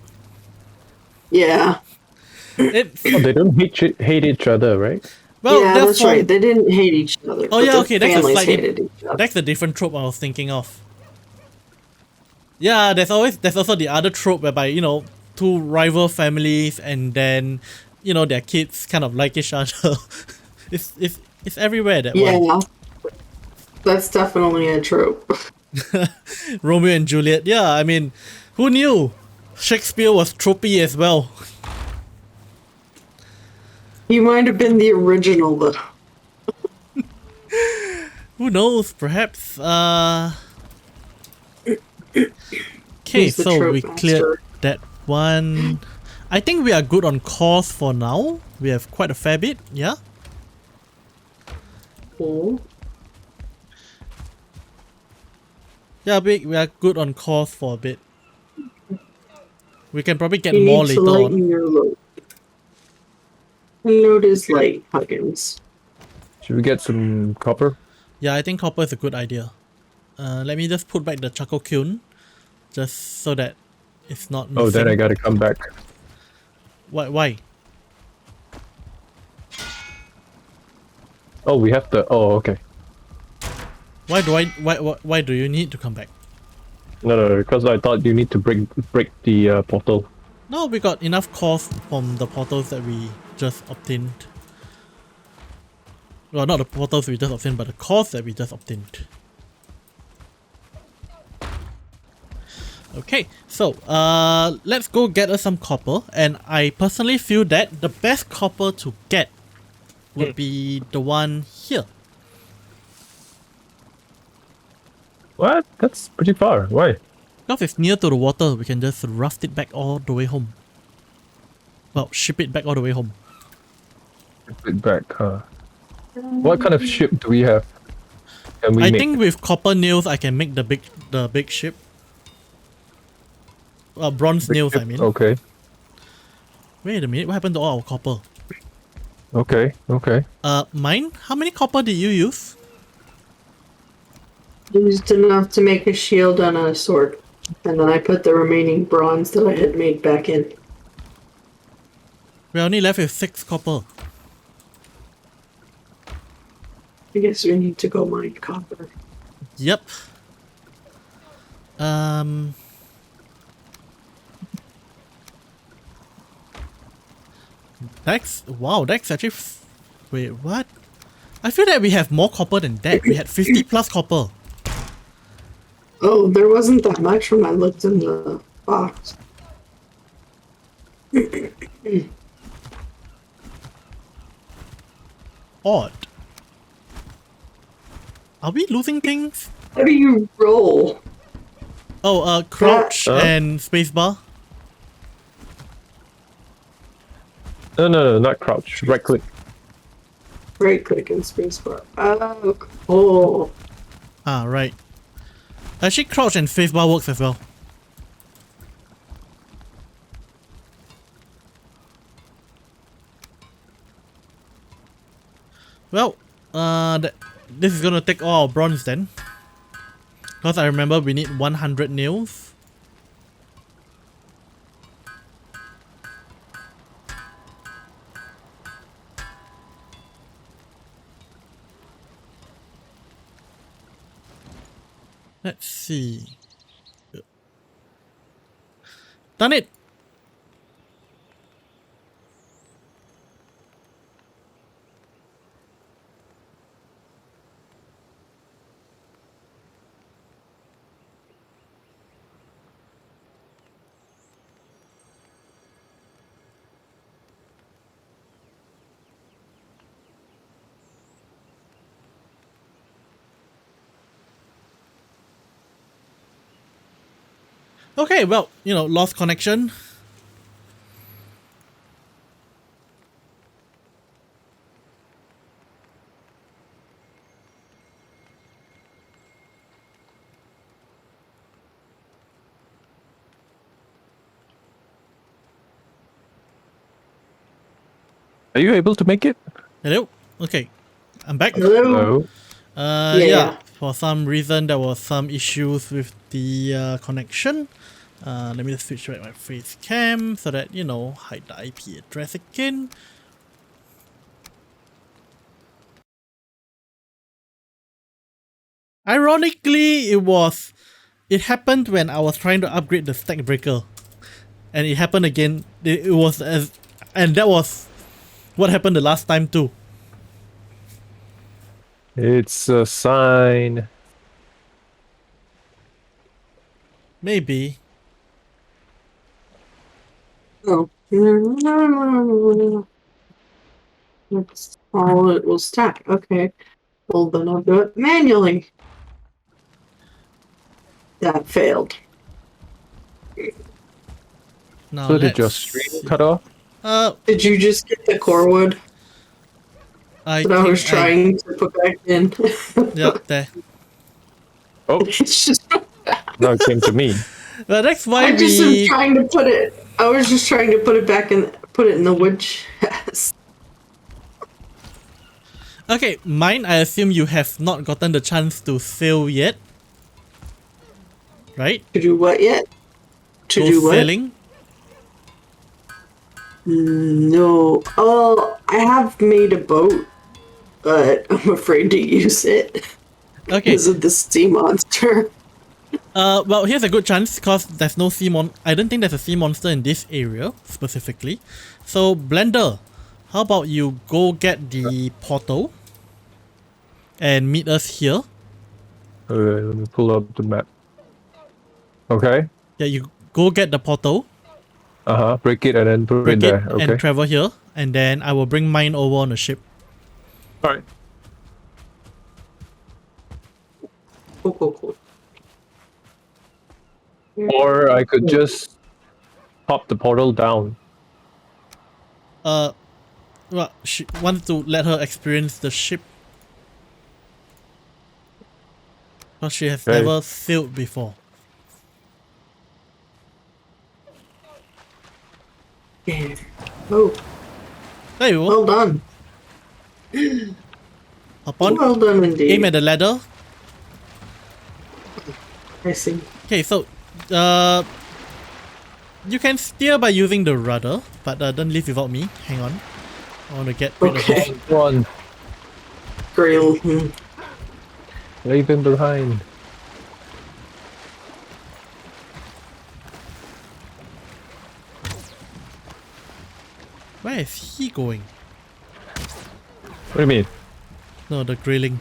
Yeah. They don't hate each other, right? Well, yeah, that's right. They didn't hate each other. Oh yeah, okay, hated each other. that's a different trope I was thinking of. Yeah, there's also the other trope whereby, you know, two rival families and then, you know, their kids kind of like each other. it's everywhere, that one. Yeah. That's definitely a trope. Romeo and Juliet. Yeah, I mean, who knew Shakespeare was tropey as well? He might have been the original though. Who knows? Perhaps. Okay, so we cleared that one. I think we are good on cores for now. We have quite a fair bit. Yeah. Cool. Yeah, we are good on cores for a bit. We can probably get more later on. Your load. Load is light, Huggins. Should we get some copper? Yeah, I think copper is a good idea. Let me just put back the charcoal kiln, just so that it's not missing. Oh, then I gotta come back. Why? Oh, we have to. Oh, okay. Why do you need to come back? No, because I thought you need to break the portal. No, we got enough cores from the portals that we just obtained. Well, not the portals we just obtained, but the cores that we just obtained. Okay, so let's go get us some copper, and I personally feel that the best copper to get would be the one here. What? That's pretty far. Why? Because it's near to the water, we can just raft it back all the way home. Well, ship it back all the way home. Ship it back, huh? What kind of ship do we have? Can we I make? think with copper nails I can make the big ship. Bronze nails, I mean. Okay. Wait a minute, what happened to all our copper? Okay. Mine? How many copper did you use? Used enough to make a shield and a sword. And then I put the remaining bronze that I had made back in. We're only left with 6 copper. I guess we need to go mine copper. Yep. That's actually... Wait, what? I feel that we have more copper than that. We had 50 plus copper. Oh, there wasn't that much when I looked in the box. Odd. Are we losing things? How do you roll? Oh, crouch and spacebar. No, not crouch. Right click. Right click and spacebar. Oh, cool. Ah, right. Actually, crouch and spacebar works as well. Well, this is gonna take all our bronze then. Because I remember we need 100 nails. Let's see. Done it. Okay, well, lost connection. Are you able to make it? Hello? Okay, I'm back. Hello? Yeah, for some reason there was some issues with the connection. Let me just switch back my face cam so that, hide the IP address again. Ironically, it happened when I was trying to upgrade the stack breaker. And it happened again. And that was what happened the last time too. It's a sign. Maybe. Oh. That's all it will stack. Okay. Well, then I'll do it manually. That failed. Now So did let's your stream see. cut off? Did you just get the core wood I that I was trying to put back in? Yeah, there. Oh, It's just. now it came to me. Well, that's why I just am trying to put it. I was just trying to put it back in. Put it in the wood chest. Okay, mine, I assume you have not gotten the chance to sail yet. Right? To do what yet? To Go do what? sailing? No. Oh, I have made a boat, but I'm afraid to use it Okay. because of the sea monster. Well, here's a good chance because there's no I don't think there's a sea monster in this area specifically. So, Blender, how about you go get the portal and meet us here? Okay, let me pull up the map. Okay. Yeah, you go get the portal, Break it and then put it in break it, there. Okay. and travel here, and then I will bring mine over on the ship. All right. Cool. Or I could just pop the portal down. Well, she wants to let her experience the ship. Because she has Okay. never sailed before. Yeah. Oh, There you go. well done. Hop on. Well done indeed. Aim at the ladder. I see. Okay, so you can steer by using the rudder, but don't leave without me. Hang on. I want to get rid of Okay. this. One. Grail. Leave him behind. Where is he going? What do you mean? No, the grayling.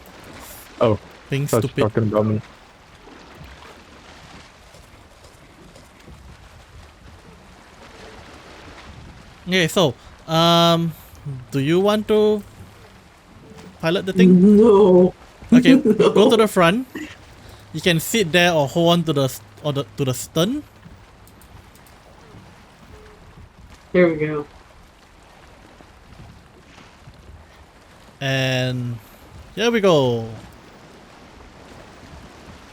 Oh, Being that's stupid. talking about me. Okay, so do you want to pilot the thing? No. Okay, go to the front. You can sit there or hold on to the stern. Here we go. And here we go.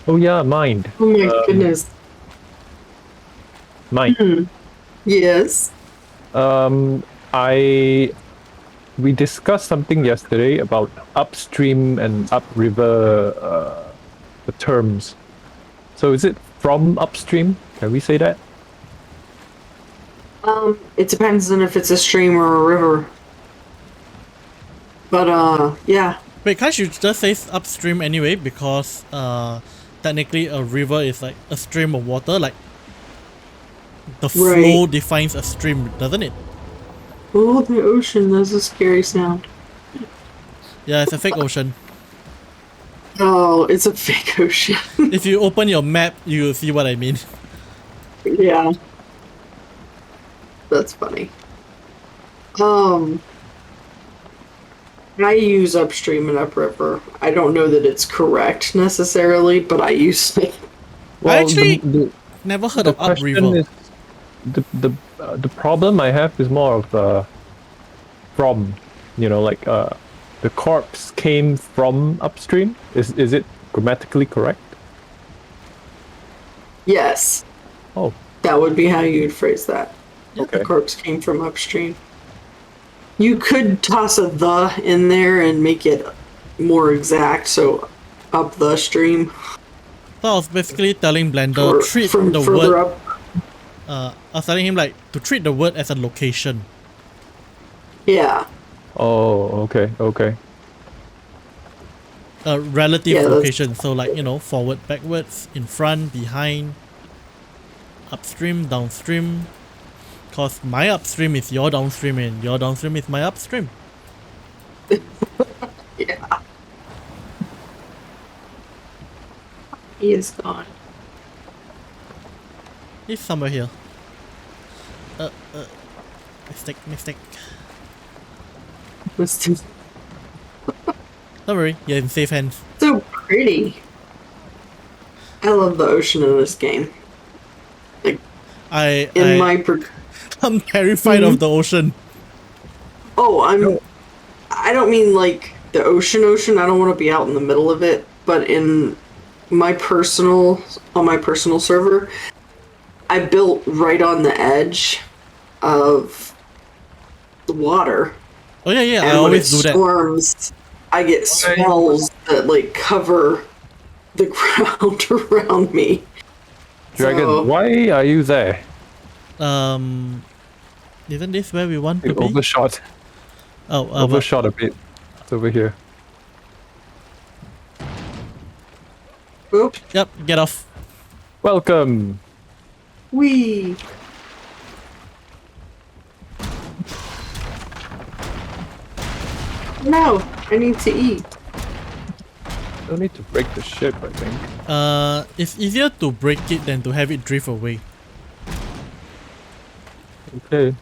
Oh yeah, mind. Oh my goodness. Mind. Yes. We discussed something yesterday about upstream and upriver the terms. So is it from upstream? Can we say that? It depends on if it's a stream or a river. But yeah. Wait, can't you just say upstream anyway? Because technically a river is like a stream of water, like the Right. flow defines a stream, doesn't it? Oh, the ocean. That's a scary sound. Yeah, it's a fake ocean. Oh, it's a fake ocean. If you open your map, you'll see what I mean. Yeah. That's funny. I use upstream and upriver. I don't know that it's correct necessarily, but I use it. I actually the never heard the of question upriver. is the problem I have is more of from, like the corpse came from upstream. Is it grammatically correct? Yes, Oh, that would be how you'd phrase that. okay. The corpse came from upstream. You could toss a "the" in there and make it more exact, so up the stream So I was basically telling Blender or treat from the further word. up. I was telling him like to treat the word as a location. Yeah, Oh, okay. A relative Yeah, that's- location. So like forward, backwards, in front, behind, upstream, downstream. Cause my upstream is your downstream and your downstream is my upstream. yeah. He is gone. He's somewhere here. Mistake. It's Don't worry, you're in safe hands. so pretty. I love the ocean in this game. I I'm terrified of the ocean. Oh, I don't mean like the ocean. I don't want to be out in the middle of it, but on my personal server, I built right on the edge of the water. Oh yeah, I And when it always do that. storms, I get swells that like cover the ground around me. Dragon, So- why are you there? Isn't this where we want You to be? overshot. Oh, but- Overshot a bit. It's over here. Oop, yep, get off. Welcome. wee. No, I need to eat. Don't need to break the ship, I think. It's easier to break it than to have it drift away. Okay.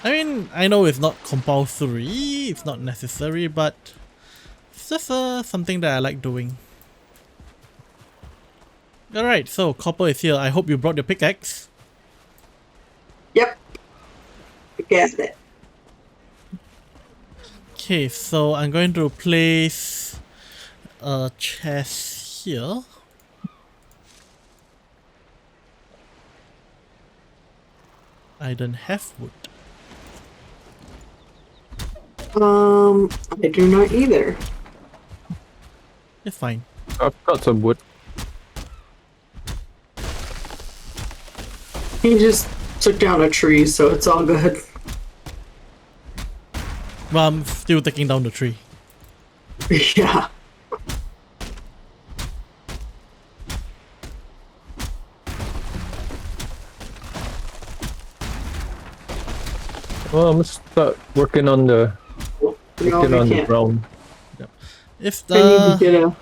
I mean, I know it's not compulsory, it's not necessary, but it's just something that I like doing. Alright, so Copper is here. I hope you brought your pickaxe. Yep. I guessed it. Okay, so I'm going to place a chest here. I don't have wood. I do not either. It's fine. I've got some wood. He just took down a tree, so it's all good. Well, I'm still taking down the tree. Yeah. Well, I'm gonna start working on the No, working you on the can't. ground. If I need to the get a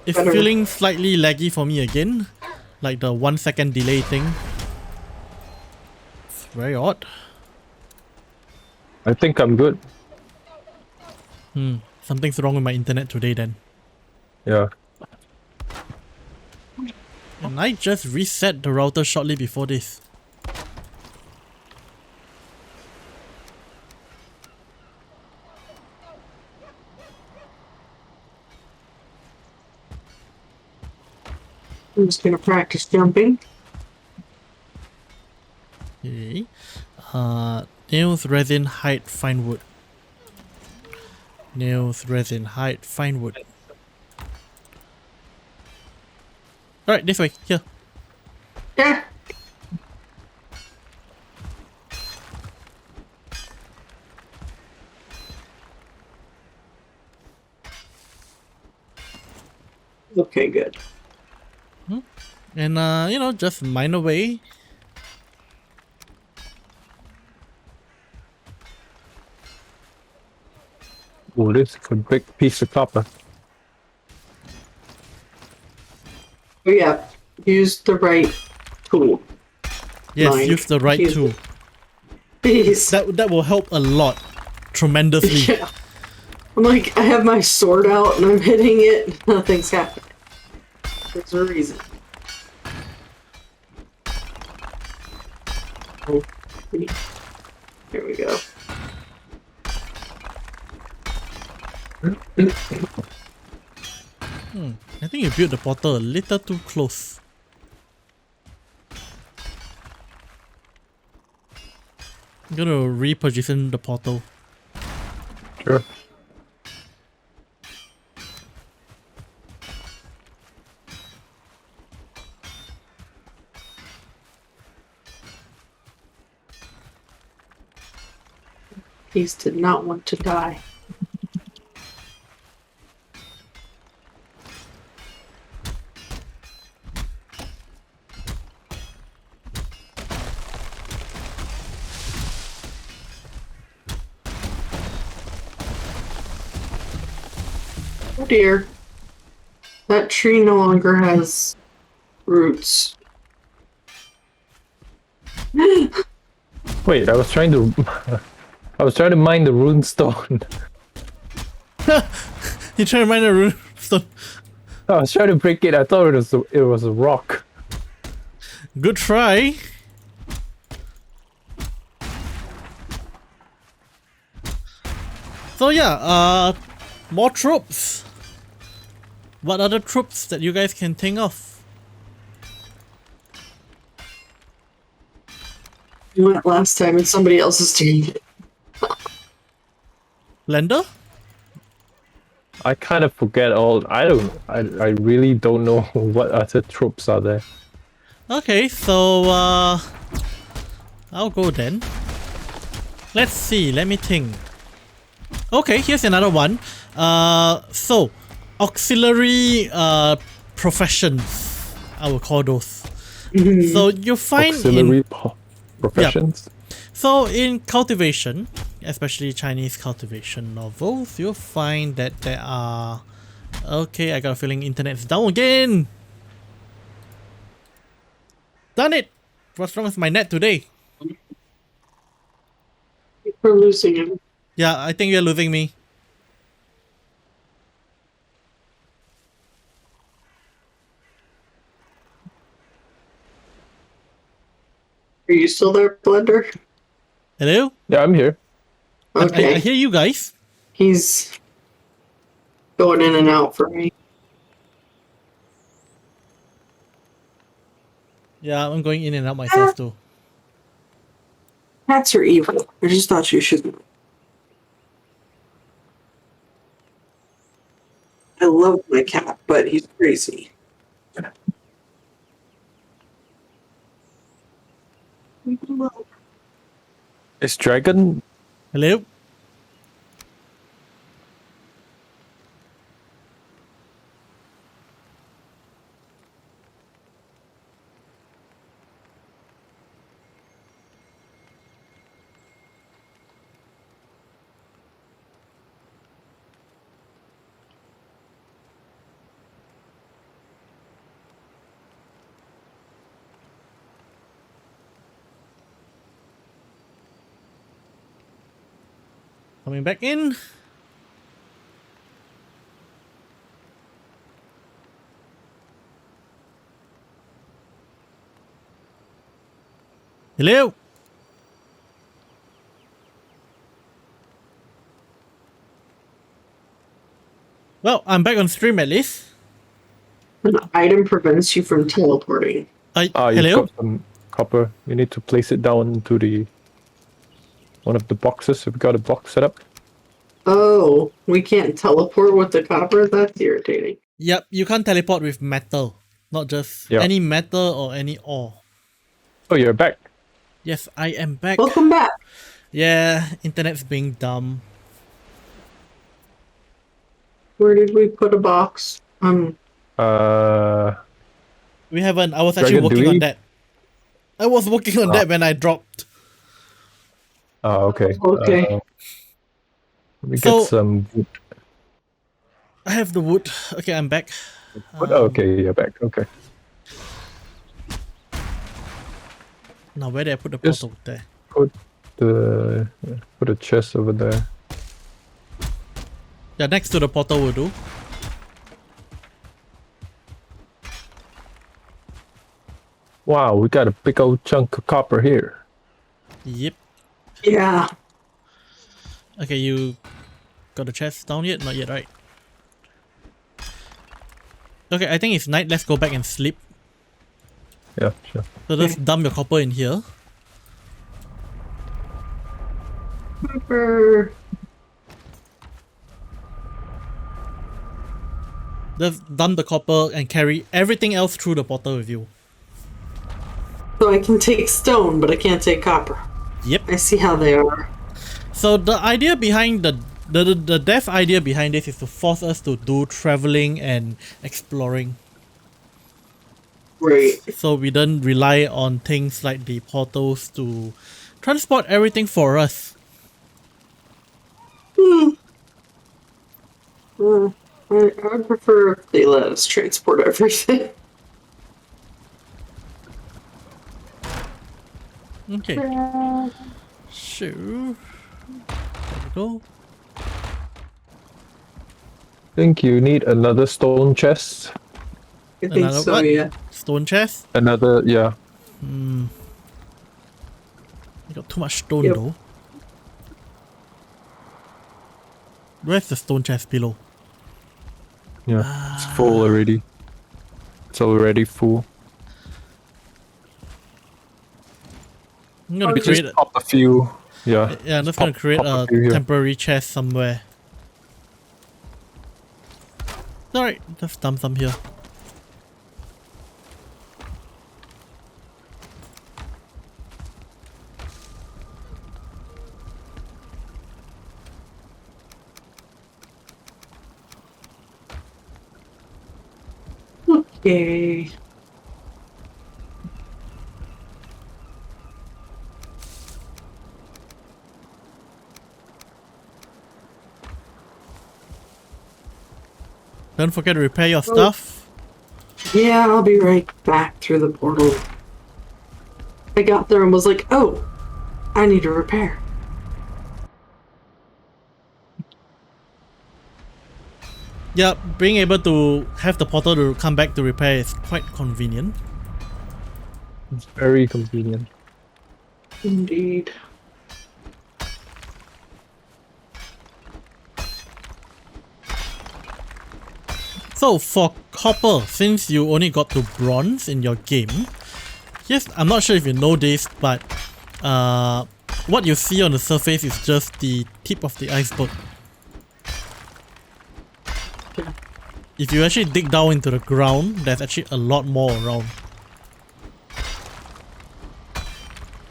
it's better- feeling slightly laggy for me again, like the 1 second delay thing. It's very odd. I think I'm good. Something's wrong with my internet today then. Yeah. And I just reset the router shortly before this. I'm just gonna practice jumping. Okay. Nails, resin, height, find wood. Nails, resin, height, find wood. Alright, this way, here. Yeah. Okay, good. And just mine away. Oh, this is a big piece of copper. Oh yeah, use the right tool. Yes, Mine. use the right Use tool. Please. That will help a lot, tremendously. Yeah. I'm like, I have my sword out and I'm hitting it. Nothing's happening. There's a reason. Oh, here we go. I think you built the portal a little too close. I'm gonna reposition the portal. Sure. Peace did not want to die. Oh dear. That tree no longer has roots. Wait, I was trying to mine the rune stone. You trying to mine a rune stone? I was trying to break it. I thought it was a rock. Good try. So yeah, more tropes. What other tropes that you guys can think of? You went last time and somebody else's team. Blender? I kind of forget all. I really don't know what other tropes are there. Okay, so I'll go then. Let's see, let me think. Okay, here's another one. So auxiliary professions, I will call those. So you find Auxiliary professions. So in cultivation, especially Chinese cultivation novels, you'll find that there are... Okay, I got a feeling internet's down again! Done it! What's wrong with my net today? We're losing him. Yeah, I think you're losing me. Are you still there, Blender? Hello? Yeah, I'm here. Okay. I hear you guys. He's going in and out for me. Yeah, I'm going in and out myself too. Cats are evil. I just thought you shouldn't. I love my cat, but he's crazy. Is Dragon? Hello? Coming back in. Hello? Well, I'm back on stream at least. An item prevents you from teleporting. You've Hello? got some copper. You need to place it down into the one of the boxes. We've got a box set up. Oh, we can't teleport with the copper? That's irritating. Yep, you can't teleport with metal. Not just Yeah. any metal or any ore. Oh, you're back. Yes, I am back. Welcome back. Yeah, internet's being dumb. Where did we put a box? We haven't. I was actually Dragon, do working on we? that. I was working on that when I dropped. Okay. Okay. Let me So- get some wood. I have the wood. Okay, I'm back. Okay, you're back. Okay. Now, where did I put the Just- portal? There. Put a chest over there. Yeah, next to the portal will do. Wow, we got a big old chunk of copper here. Yep. Yeah. Okay, you got the chest down yet? Not yet, right? Okay, I think it's night. Let's go back and sleep. Yeah, sure. So just dump your copper in here. Copper. Just dump the copper and carry everything else through the portal with you. So I can take stone, but I can't take copper. Yep. I see how they are. So the idea behind the dev idea behind this is to force us to do traveling and exploring. Right. So we don't rely on things like the portals to transport everything for us. I would prefer if they let us transport everything. Okay. Sure. There we go. Think you need another stone chest. I think Another so, what? yeah. Stone chest? Another, yeah. You got too much stone Yep. though. Where's the stone chest below? Yeah, it's full already. It's already full. I'm gonna Just create Just pop a few. Yeah. yeah, I'm just gonna create a few here. temporary chest somewhere. Alright, just dump some here. Okay. Don't forget to repair your stuff. Yeah, I'll be right back through the portal. I got there and was like, oh, I need to repair. Yeah, being able to have the portal to come back to repair is quite convenient. It's very convenient. Indeed. So for copper, since you only got to bronze in your game, yes, I'm not sure if you know this, but what you see on the surface is just the tip of the iceberg. If you actually dig down into the ground, there's actually a lot more around.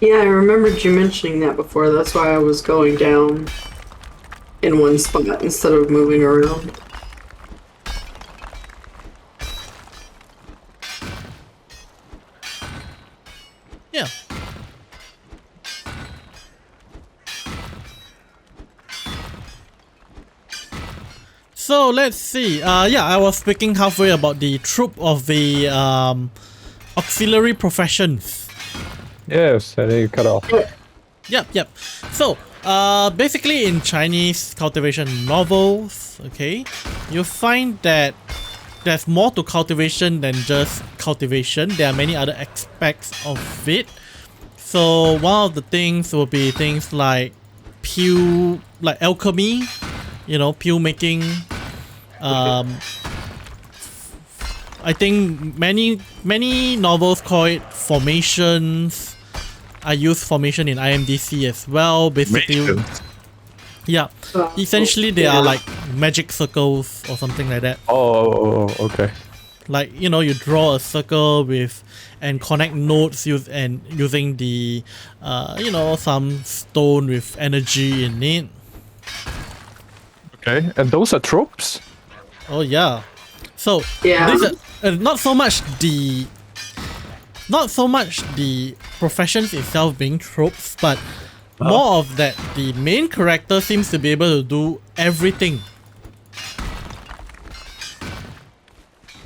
Yeah, I remembered you mentioning that before. That's why I was going down in one spot instead of moving around. Yeah. So let's see. Yeah, I was speaking halfway about the troop of the auxiliary professions. Yes, and then you cut off. Yep. So, basically in Chinese cultivation novels, okay, you find that there's more to cultivation than just cultivation. There are many other aspects of it. So one of the things will be things like peel, like alchemy, you know, peel making. I think many novels call it formations. I use formation in IMDC as well. Basically, yeah. Essentially, they are like magic circles or something like that. Oh, okay. Like, you know, you draw a circle with and connect nodes using the you know, some stone with energy in it. Okay, and those are tropes? Oh yeah. So Yeah. this not so much the professions itself being tropes, but more of that the main character seems to be able to do everything.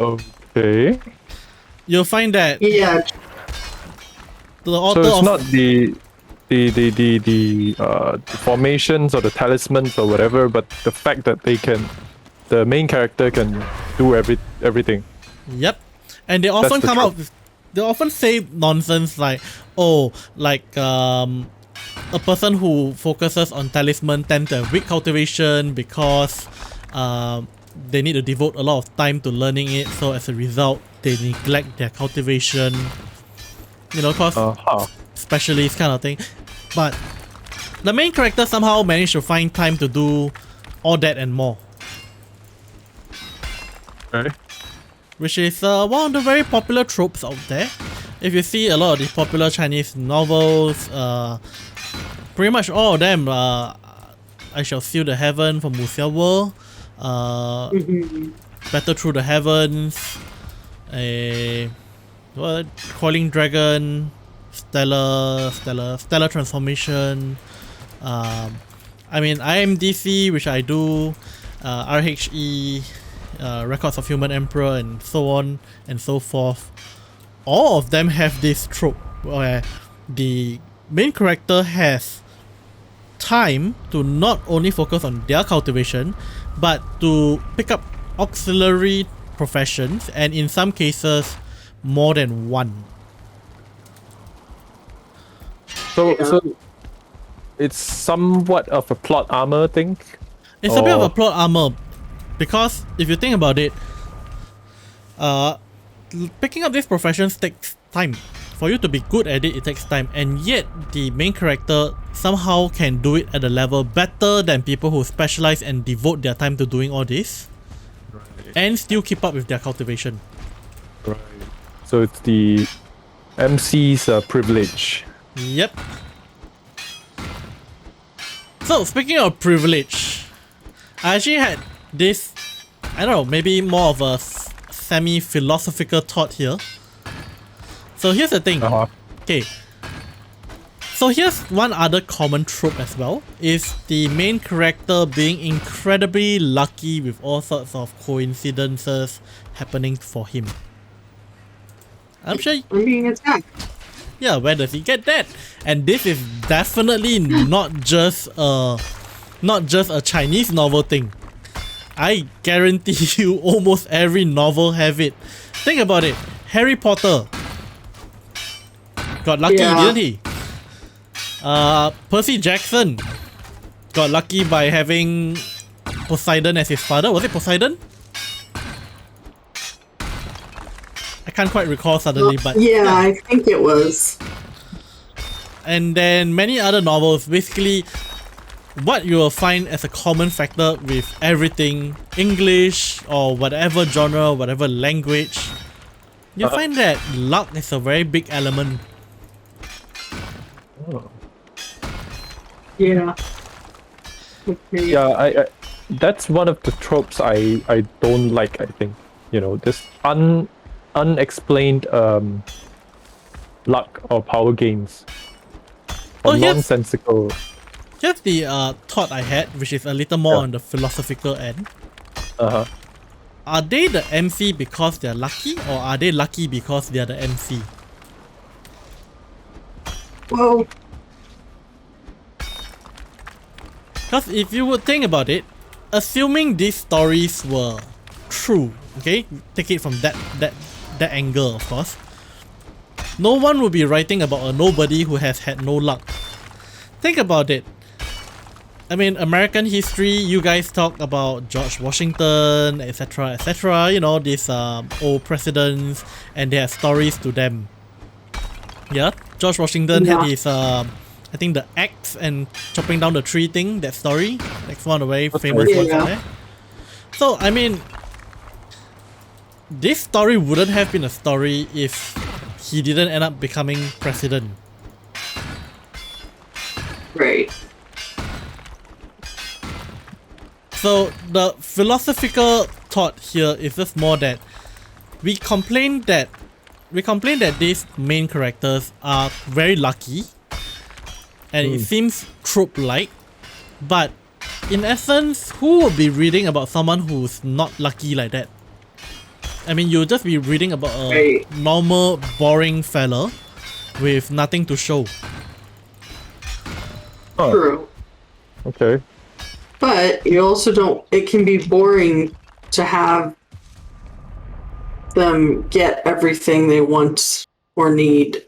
Okay. You'll find that Yeah. the author So it's of not the formations or the talismans or whatever, but the fact that the main character can do everything. Yep. And they often the come trope. out with, they often say nonsense like, oh, like a person who focuses on talisman tends to have weak cultivation because they need to devote a lot of time to learning it, so as a result they neglect their cultivation. You know, cause specialist kind of thing. But the main character somehow managed to find time to do all that and more. Okay. Which is one of the very popular tropes out there. If you see a lot of the popular Chinese novels, pretty much all of them, I Shall Seal the Heaven from Wu Xiao Wu, Battle Through the Heavens, Coiling Dragon, Stellar Transformation, I mean IMDC, which I do, RHE, Records of Human Emperor, and so on and so forth. All of them have this trope where the main character has time to not only focus on their cultivation, but to pick up auxiliary professions, and in some cases more than one. So it's somewhat of a plot armor thing. It's a bit of a plot armor, because if you think about it, picking up these professions takes time. For you to be good at it, it takes time, and yet the main character somehow can do it at a level better than people who specialize and devote their time to doing all this, and still keep up with their cultivation. Right. So it's the MC's privilege. Yep. So speaking of privilege, I actually had this, I don't know, maybe more of a semi-philosophical thought here. So here's the thing. Okay. So here's one other common trope as well, is the main character being incredibly lucky with all sorts of coincidences happening for him. I'm sure. I'm being attacked. Yeah, where does he get that? And this is definitely not just a Chinese novel thing. I guarantee you almost every novel have it. Think about it. Harry Potter got lucky, didn't he? Percy Jackson got lucky by having Poseidon as his father. Was it Poseidon? I can't quite recall suddenly, but yeah, I think it was. And then many other novels, basically what you will find as a common factor with everything, English or whatever genre, whatever language, you'll find that luck is a very big element. Yeah. Okay. Yeah, I that's one of the tropes I don't like. I think, you know, this unexplained luck or power gains, or nonsensical. Here's the thought I had, which is a little more on the philosophical end. Are they the MC because they're lucky, or are they lucky because they're the MC? Well, because if you would think about it, assuming these stories were true, okay, take it from that angle, of course, no one would be writing about a nobody who has had no luck. Think about it. I mean, American history, you guys talk about George Washington, etc., etc., you know, these old presidents, and they have stories to them. Yeah, George Washington had his, I think, the axe and chopping down the tree thing, that story. That's one of the very famous ones out there. So, I mean, this story wouldn't have been a story if he didn't end up becoming president. right. So the philosophical thought here is just more that we complain that these main characters are very lucky, and it seems trope-like, but in essence, who would be reading about someone who's not lucky like that? I mean, you'll just be reading about a normal, boring fella with nothing to show. True. Okay. But you also don't, it can be boring to have them get everything they want or need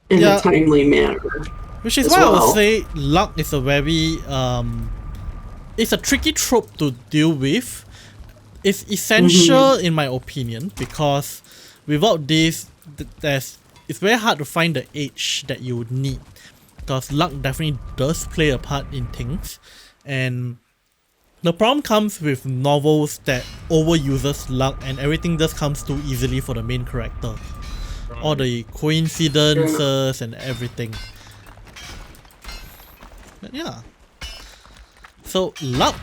in a timely manner. Which is why I would say luck is a very, it's a tricky trope to deal with. It's essential in my opinion, because without this, it's very hard to find the edge that you would need. Because luck definitely does play a part in things, and the problem comes with novels that overuses luck and everything just comes too easily for the main character. All the coincidences and everything. But yeah. So luck,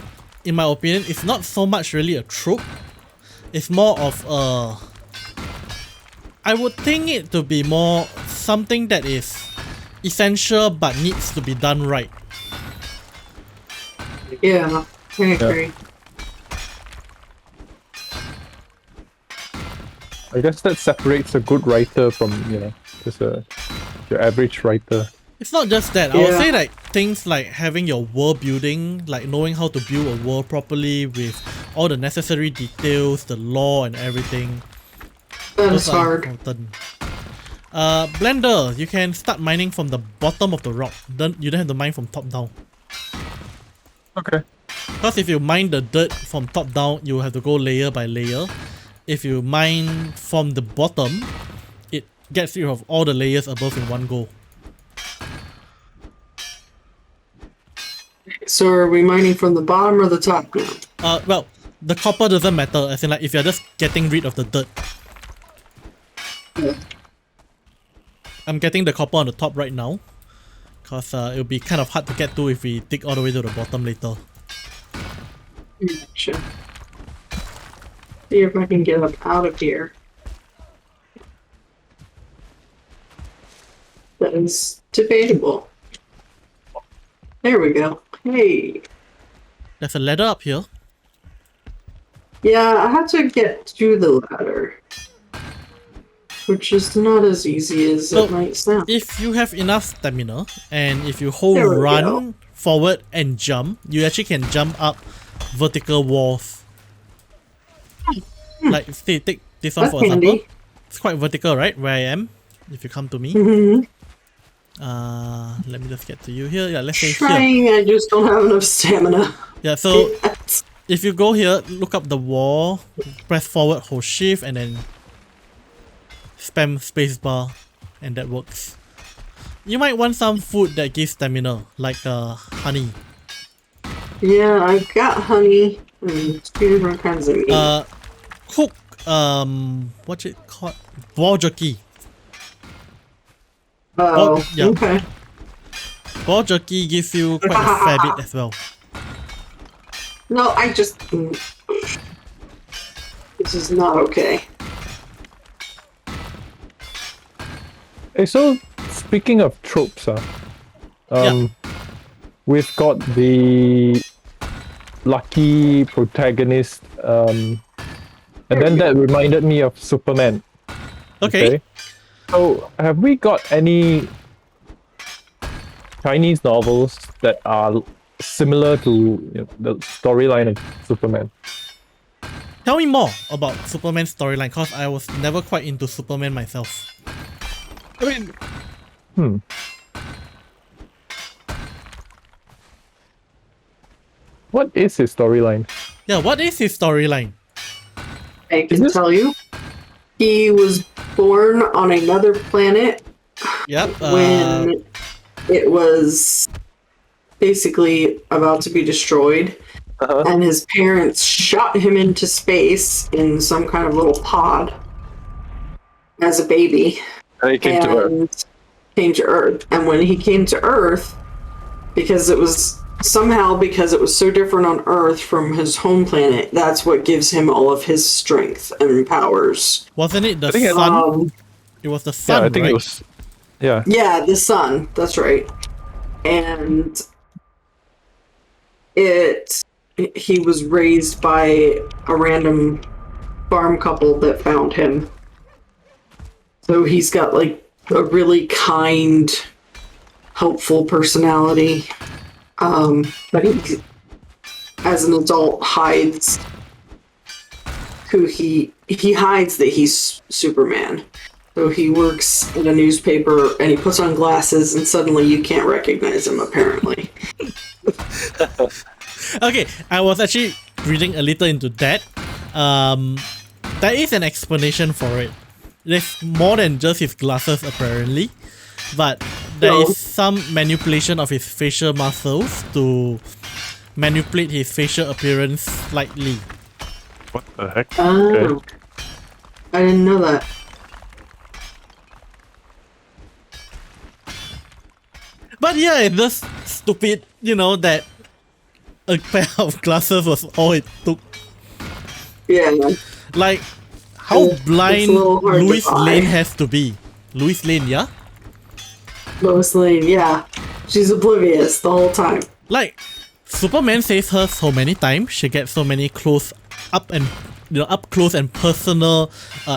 in my opinion, is not so much really a trope. It's more of a... I would think it to be more something that is essential but needs to be done right. Yeah, I agree. I guess that separates a good writer from, just your average writer. It's not just that. I would say like things like having your world building, like knowing how to build a world properly with all the necessary details, the lore and everything. That is hard. Important. Blender, you can start mining from the bottom of the rock. You don't have to mine from top down. Okay. Because if you mine the dirt from top down, you have to go layer by layer. If you mine from the bottom, it gets rid of all the layers above in one go. So are we mining from the bottom or the top now? Well, the copper doesn't matter, as in like if you're just getting rid of the dirt. Yeah. I'm getting the copper on the top right now, because it'll be kind of hard to get to if we dig all the way to the bottom later. Sure. See if I can get up out of here. That is debatable. There we go. Hey. There's a ladder up here. Yeah, I have to get to the ladder, which is not as easy as it might sound. If you have enough stamina, and if you hold run forward and jump, you actually can jump up vertical walls. Like, say, take this one for example. It's quite vertical, right? Where I am. If you come to me. Let me just get to you here. Yeah, let's say here. I just don't have enough stamina. Yeah, so if you go here, look up the wall, press forward, hold shift, and then spam spacebar, and that works. You might want some food that gives stamina, like honey. Yeah, I've got honey and 2 different kinds of meat. Cook, what's it called? Boar jerky. Okay. Boar jerky gives you quite a fair bit as well. No, I just... This is not okay. Hey, so speaking of tropes, we've got the lucky protagonist, and then that reminded me of Superman. Okay. So, have we got any Chinese novels that are similar to the storyline of Superman? Tell me more about Superman's storyline, because I was never quite into Superman myself. I mean, what is his storyline? Yeah, what is his storyline? I can tell you. He was born on another planet when it was basically about to be destroyed. And his parents shot him into space in some kind of little pod as a baby. And he came to Earth. And when he came to Earth, because it was somehow, because it was so different on Earth from his home planet, that's what gives him all of his strength and powers. Wasn't it the I think it- sun? It was the sun, Yeah, I think right? it was. Yeah. Yeah, the sun. That's right. And he was raised by a random farm couple that found him. So he's got like a really kind, helpful personality. But he, as an adult, hides who he hides that he's Superman. So he works in a newspaper and he puts on glasses and suddenly you can't recognize him, apparently. Okay, I was actually reading a little into that. There is an explanation for it. There's more than just his glasses, apparently, but there is some manipulation of his facial muscles to manipulate his facial appearance slightly. What the heck? Oh, Okay. I didn't know that. But yeah, it's just stupid, that a pair of glasses was all it took. Yeah. Like, how It's a blind little hard to Louis buy. Lane has to be. Louis Lane, yeah? Lois Lane, yeah. She's oblivious the whole time. Like, Superman saves her so many times. She gets so many up close and personal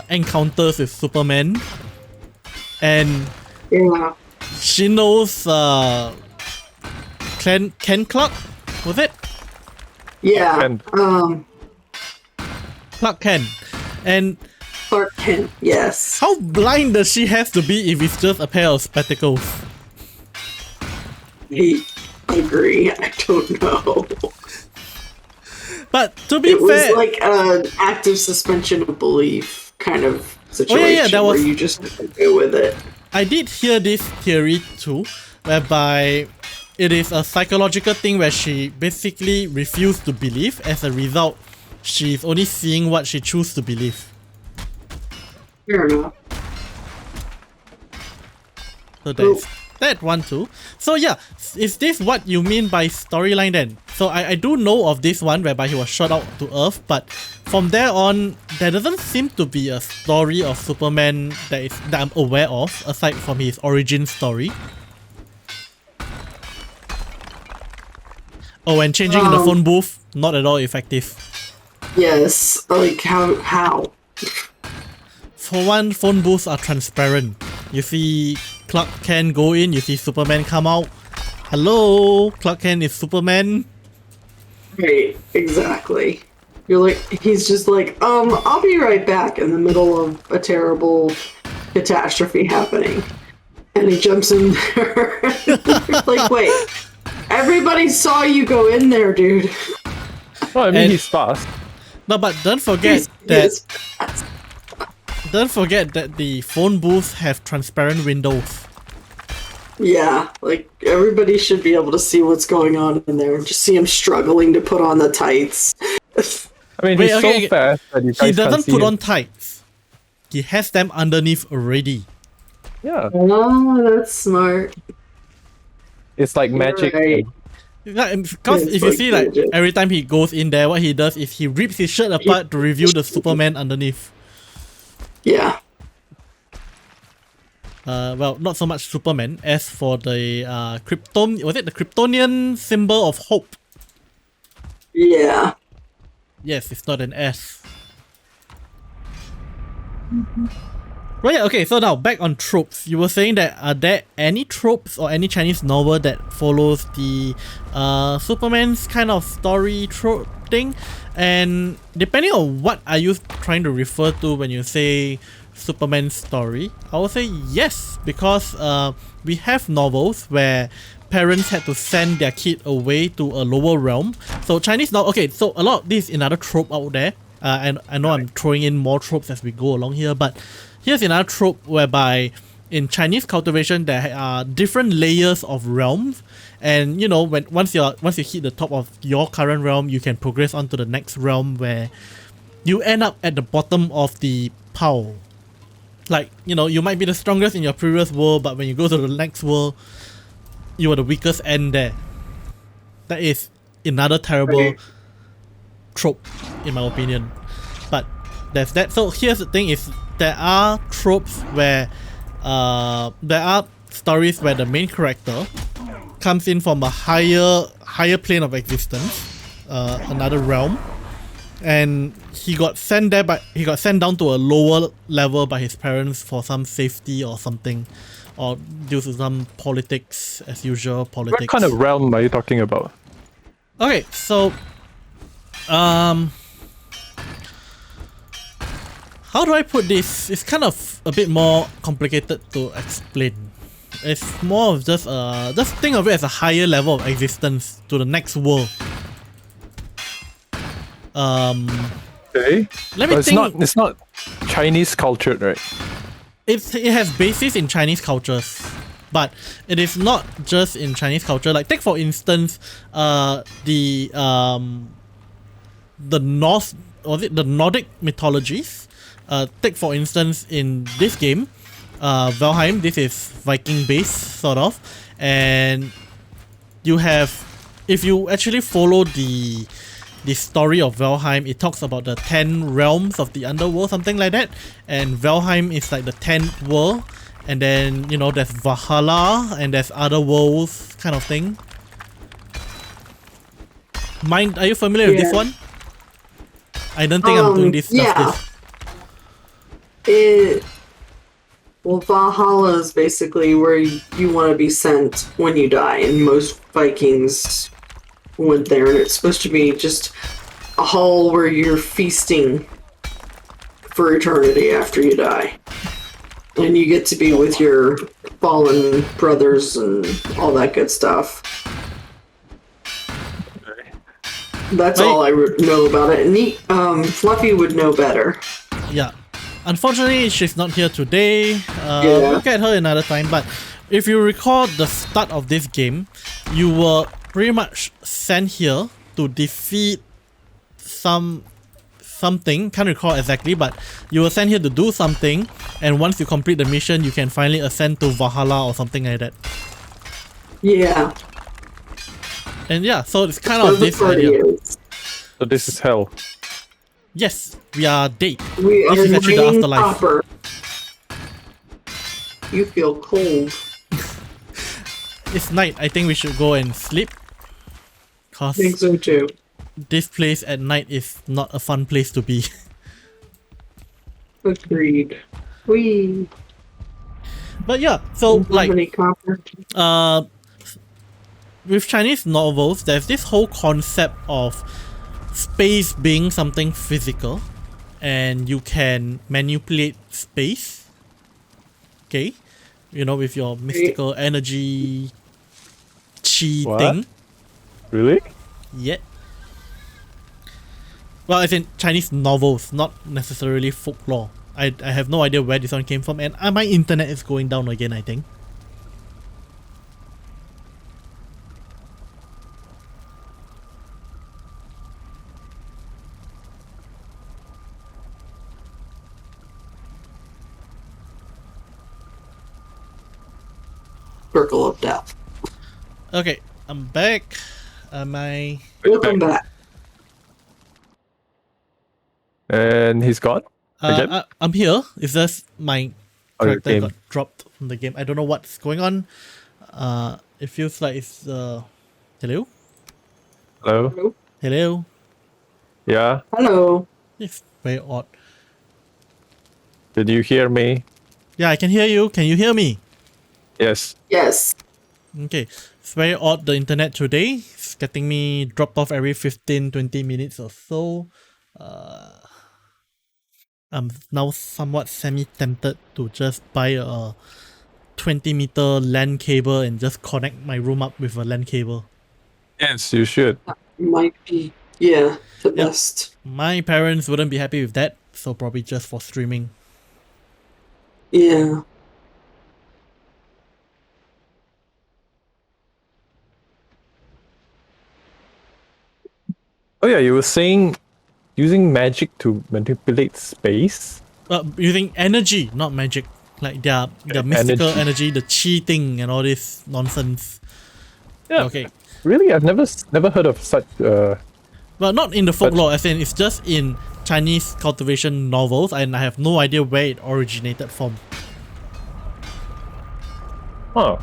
encounters with Superman, and Yeah. she knows Ken Clark, was it? Yeah. And- Clark Kent. And Clark Kent, yes. how blind does she have to be if it's just a pair of spectacles? I agree. I don't know. But to be It was fair, like an active suspension of belief kind of situation that was- where you just have to go with it. I did hear this theory too, whereby it is a psychological thing where she basically refused to believe. As a result, she's only seeing what she chooses to believe. Fair enough. So there's that one too. So yeah, is this what you mean by storyline then? So I do know of this one whereby he was shot out to Earth, but from there on, there doesn't seem to be a story of Superman that I'm aware of, aside from his origin story. Oh, and changing in the phone booth, not at all effective. Yes. Like, how? For one, phone booths are transparent. You see Clark Kent go in, you see Superman come out. Hello, Clark Kent is Superman. Right, exactly. You're like, he's just like, I'll be right back in the middle of a terrible catastrophe happening. And he jumps in there. Like, wait, everybody saw you go in there, dude. Well, I mean, And- he's fast. No, but don't forget Don't forget that the phone booths have transparent windows. Yeah, like, everybody should be able to see what's going on in there. Just see him struggling to put on the tights. I mean, Wait, he's okay, so fast that you guys He can't doesn't see put him. on tights. He has them underneath already. Yeah, Oh, that's smart. it's like magic. right. Because It's if you like see, like, magic. every time he goes in there, what he does is he rips his shirt apart to reveal the Superman underneath. Yeah. Well, not so much Superman. As for the was it the Kryptonian symbol of hope? Yeah. Yes, it's not an S. Right, yeah, okay, so now back on tropes. You were saying that are there any tropes or any Chinese novel that follows the Superman's kind of story trope thing? And depending on what are you trying to refer to when you say Superman's story, I would say yes, because we have novels where parents had to send their kid away to a lower realm. So Chinese novel, okay, so a lot of this is another trope out there. And I know I'm throwing in more tropes as we go along here, but here's another trope whereby in Chinese cultivation there are different layers of realms, and you know, once you hit the top of your current realm, you can progress on to the next realm where you end up at the bottom of the pile. Like, you know, you might be the strongest in your previous world, but when you go to the next world, you are the weakest end there. That is another terrible Right. trope, in my opinion. But there's that. So here's the thing: is there are tropes where there are stories where the main character comes in from a higher plane of existence, another realm, and he got sent there, but he got sent down to a lower level by his parents for some safety or something, or due to some politics, as usual politics. What kind of realm are you talking about? Okay, so how do I put this? It's kind of a bit more complicated to explain. It's more of just think of it as a higher level of existence to the next world. Okay. Let me But think. it's not Chinese cultured, right? It has basis in Chinese cultures, but it is not just in Chinese culture. Like take for instance, the North, was it the Nordic mythologies? Take for instance in this game, Valheim. This is Viking based sort of, and you have, if you actually follow the story of Valheim, it talks about the 10 realms of the underworld, something like that, and Valheim is like the 10th world, and then you know there's Valhalla and there's other worlds kind of thing. Are you familiar with this Yeah. one? I don't think I'm doing this justice. Well, Valhalla is basically where you want to be sent when you die, and most Vikings went there, and it's supposed to be just a hall where you're feasting for eternity after you die. And you get to be with your fallen brothers and all that good stuff. That's all I know about it. And Fluffy would know better. Yeah. Unfortunately, she's not here today. Yeah. We'll get her another time. But if you recall the start of this game, you were pretty much sent here to defeat something. Can't recall exactly, but you were sent here to do something. And once you complete the mission, you can finally ascend to Valhalla or something like that. Yeah. And yeah, so it's kind of this That's what it idea. is. So this is hell. Yes, we are dead. We This are is actually the mining afterlife. copper. You feel cold. It's night. I think we should go and sleep. I think Cause so too. this place at night is not a fun place to be. Agreed. We But yeah, so like many copper. with Chinese novels, there's this whole concept of space being something physical, and you can manipulate space. Okay, you know, with your mystical energy, chi What? thing. Really? Yeah. Well, as in Chinese novels, not necessarily folklore. I have no idea where this one came from, and my internet is going down again, I think. Circle of death. Okay, I'm back. Am I... Welcome back. And he's gone? Again? I'm here. It's just my Oh, your character game. got dropped from the game. I don't know what's going on. It feels like it's hello? Hello? Hello. Hello? Yeah? Hello. It's very odd. Did you hear me? Yeah, I can hear you. Can you hear me? Yes. Yes. Okay. It's very odd, the internet today. It's getting me dropped off every 15-20 minutes or so. I'm now somewhat semi-tempted to just buy a 20-meter LAN cable and just connect my room up with a LAN cable. Yes, you should. Might be. Yeah. The Yep. best. My parents wouldn't be happy with that, so probably just for streaming. Yeah. Oh yeah, you were saying using magic to manipulate space? Using energy, not magic. Like their mystical Energy. energy, the chi thing and all this nonsense. Yeah. Okay. Really, I've never heard of such. Well, not in the folklore, as in it's just in Chinese cultivation novels, and I have no idea where it originated from. Huh.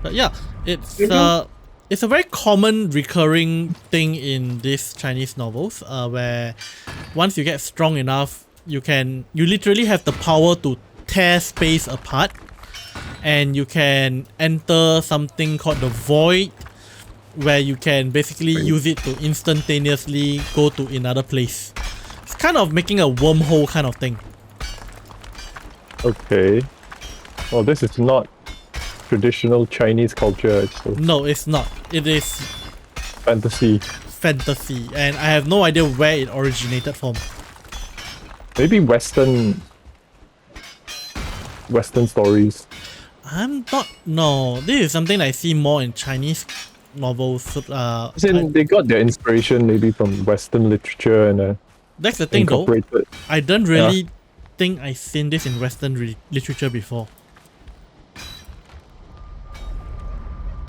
But yeah, it's a very common recurring thing in these Chinese novels, where once you get strong enough, you literally have the power to tear space apart, and you can enter something called the void, where you can basically use it to instantaneously go to another place. It's kind of making a wormhole kind of thing. Okay. Well, this is not traditional Chinese culture. No, it's not. It is Fantasy. fantasy, and I have no idea where it originated from. Maybe Western stories. No, this is something I see more in Chinese novels. As in, they got their inspiration maybe from Western literature and That's the thing though. incorporated. I don't really think I've seen this in Western literature before.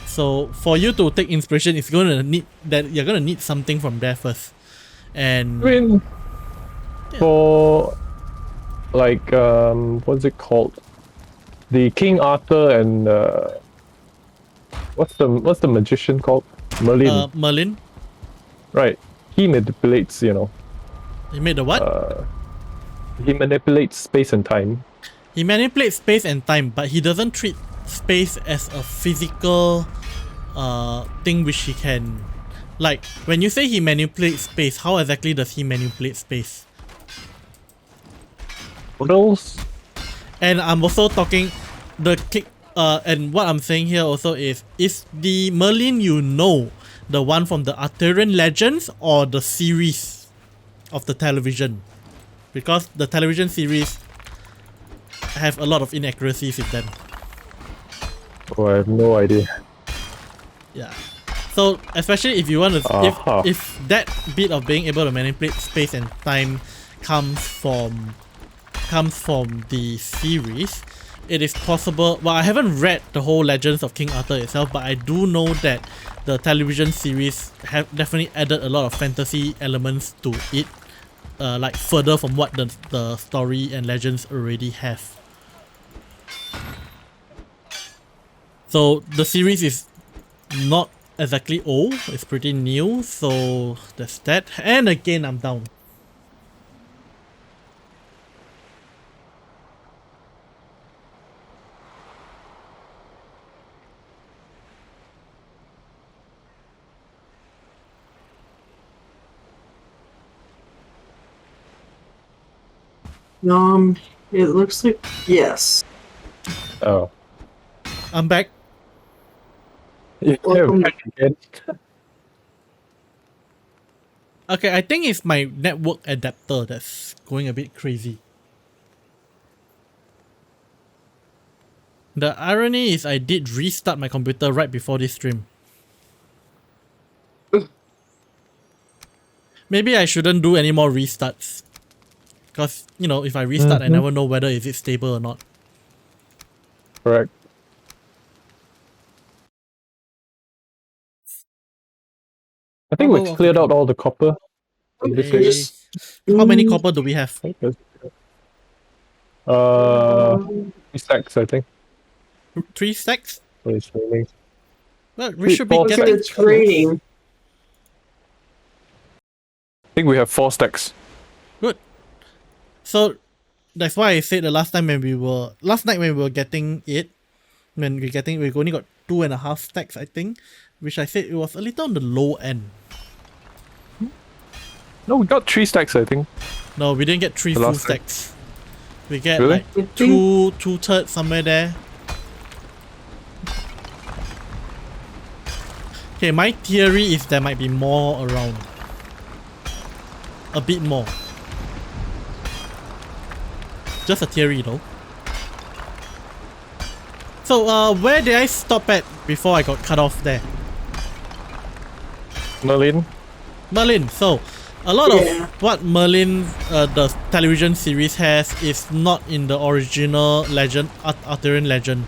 So for you to take inspiration, you're gonna need something from there first. And I mean, for like what's it called? The King Arthur and what's the magician called? Merlin. Merlin, Right. He manipulates, he made the what? He manipulates space and time. He manipulates space and time, but he doesn't treat space as a physical thing which he can. Like, when you say he manipulates space, how exactly does he manipulate space? Portals? And I'm also talking and what I'm saying here also is the Merlin the one from the Arthurian legends or the series of the television? Because the television series have a lot of inaccuracies with them. Oh, I have no idea. Yeah. So especially if you want to, if that bit of being able to manipulate space and time comes from the series, it is possible. Well, I haven't read the whole Legends of King Arthur itself, but I do know that the television series have definitely added a lot of fantasy elements to it, like further from what the story and legends already have. So the series is not exactly old, it's pretty new, so that's that. And again, I'm down. It looks like yes. Oh. I'm back. Yeah, back again. Okay, I think it's my network adapter that's going a bit crazy. The irony is I did restart my computer right before this stream. Maybe I shouldn't do any more restarts. Because, if I restart, I never know whether is it stable or not. Correct. I think we've cleared out all the copper. Okay. How many copper do we have? 3 stacks, I think. 3 stacks? What is remaining? Well, we should be Four getting It's raining. I think we have 4 stacks. good. So that's why I said the last night when we were getting it, we only got 2.5 stacks, I think, which I said it was a little on the low end. No, we got 3 stacks, I think. No, we didn't get 3 The full last time. stacks. We get Really? like two thirds somewhere there. Okay, my theory is there might be more around. A bit more. Just a theory though. So where did I stop at before I got cut off there? Merlin? Merlin. So a lot of what Merlin, the television series has is not in the original legend, Arthurian legend.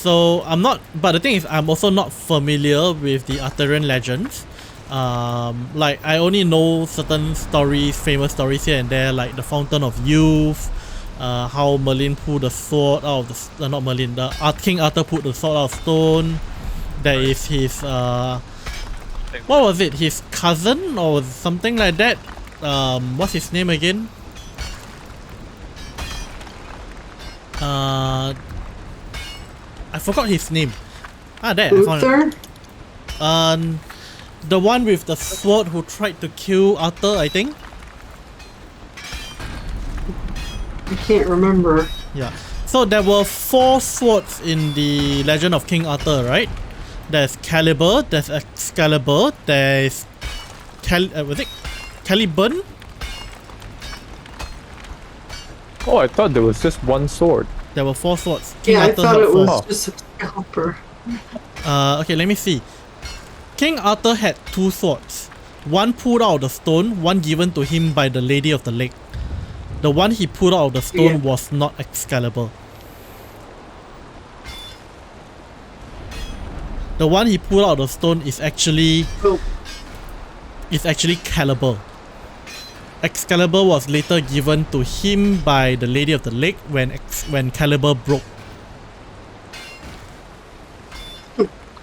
So I'm not, but the thing is, I'm also not familiar with the Arthurian legends. Like I only know certain stories, famous stories here and there, like the Fountain of Youth, how Merlin pulled the sword out of the, not Merlin, the King Arthur pulled the sword out of stone. There is his, what was it, his cousin or something like that? What's his name again? I forgot his name. There, I found it. The one with the sword who tried to kill Arthur, I think. I can't remember. Yeah. So there were 4 swords in the Legend of King Arthur, right? There's Caliber, there's Excalibur, there's was it Caliburn? Oh, I thought there was just one sword. There were 4 swords. King Yeah, Arthur I thought had it 4. was just a scalper. Okay, let me see. King Arthur had 2 swords. One pulled out of the stone, one given to him by the Lady of the Lake. The one he pulled out of the stone was not Excalibur. The one he pulled out of the stone is actually Caliber. Excalibur was later given to him by the Lady of the Lake when Caliber broke.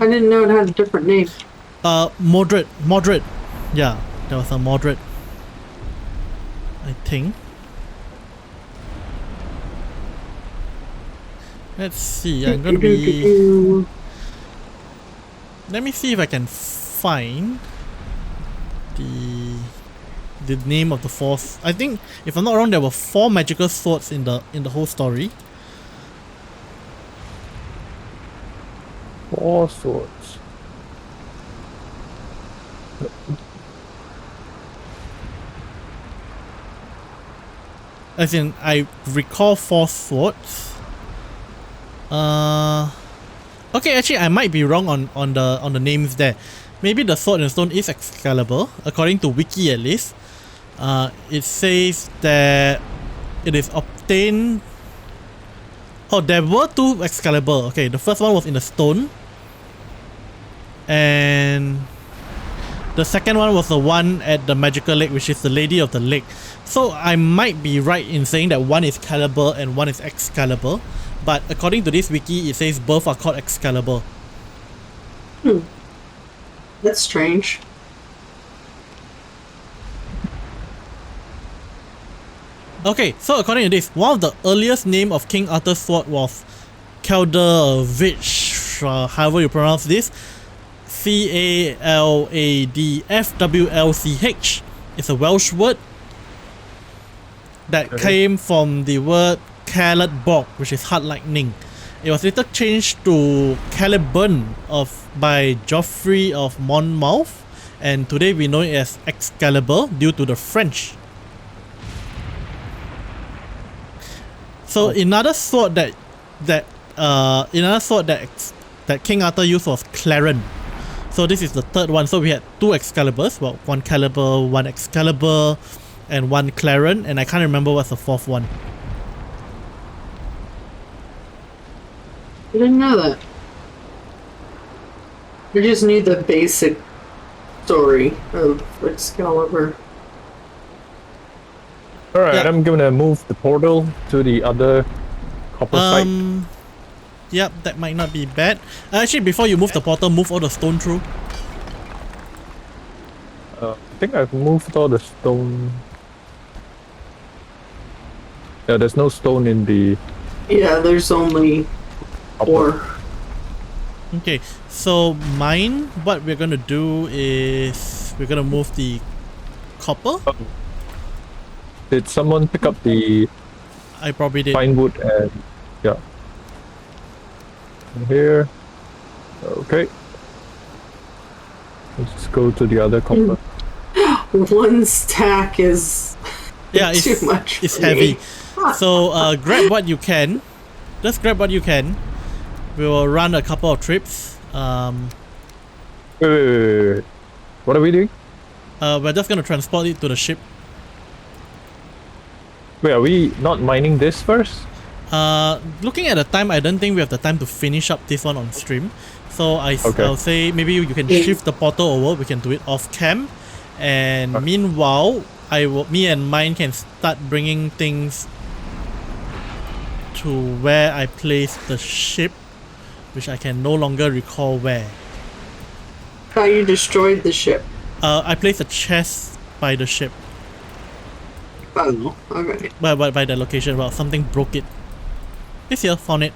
I didn't know it had a different name. Moderate. Yeah, there was a Moderate, I think. Let's see, I'm gonna be... Let me see if I can find the name of the 4th. I think, if I'm not wrong, there were 4 magical swords in the whole story. 4 swords. As in, I recall 4 swords. Okay, actually, I might be wrong on the names there. Maybe the sword and stone is Excalibur, according to Wiki at least. It says that it is obtained. Oh, there were 2 Excalibur. Okay, the first one was in the stone, and the second one was the one at the magical lake, which is the Lady of the Lake. So I might be right in saying that one is Caliber and one is Excalibur, but according to this wiki, it says both are called Excalibur. That's strange. Okay, so according to this, one of the earliest name of King Arthur's sword was Caldevich, however you pronounce this. Caladfwlch. It's a Welsh word that came from the word Caladborg, which is hard lightning. It was later changed to Caliburn by Geoffrey of Monmouth, and today we know it as Excalibur due to the French. So another sword that King Arthur used was Claren. So this is the third one. So we had 2 Excaliburs, well, 1 Caliber, 1 Excalibur, and 1 Claren, and I can't remember what's the 4th one. I didn't know that. I just knew the basic story of Excalibur. Alright, Yeah. I'm gonna move the portal to the other copper site. Yep, that might not be bad. Actually, before you move the portal, move all the stone through. I think I've moved all the stone. Yeah, there's no stone in the Yeah, there's only upper. 4. Okay, so what we're gonna do is we're gonna move the copper. Did someone pick up the I probably did. pine wood and yeah. And here. Okay. Let's go to the other copper. 1 stack is Yeah, too much. it's for heavy. me. So grab what you can. Just grab what you can. We will run a couple of trips. Wait. What are we doing? We're just gonna transport it to the ship. Wait, are we not mining this first? Looking at the time, I don't think we have the time to finish up this one on stream. So I'll say maybe you can shift the portal over. We can do it off cam, and meanwhile, me and mine can start bringing things to where I placed the ship, which I can no longer recall where. How you destroyed the ship? I placed a chest by the ship. Oh, okay. By the location. Well, something broke it. It's here, found it.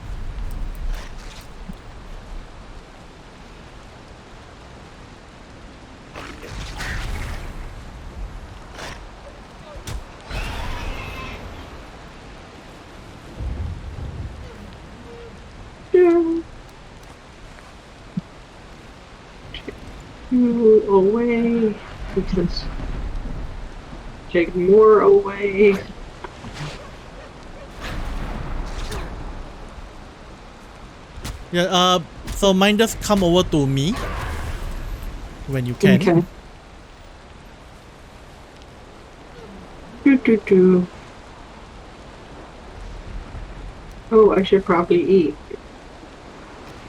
Away. Because take more away. Yeah, so mine just come over to me when you can. Okay. Do. Oh, I should probably eat.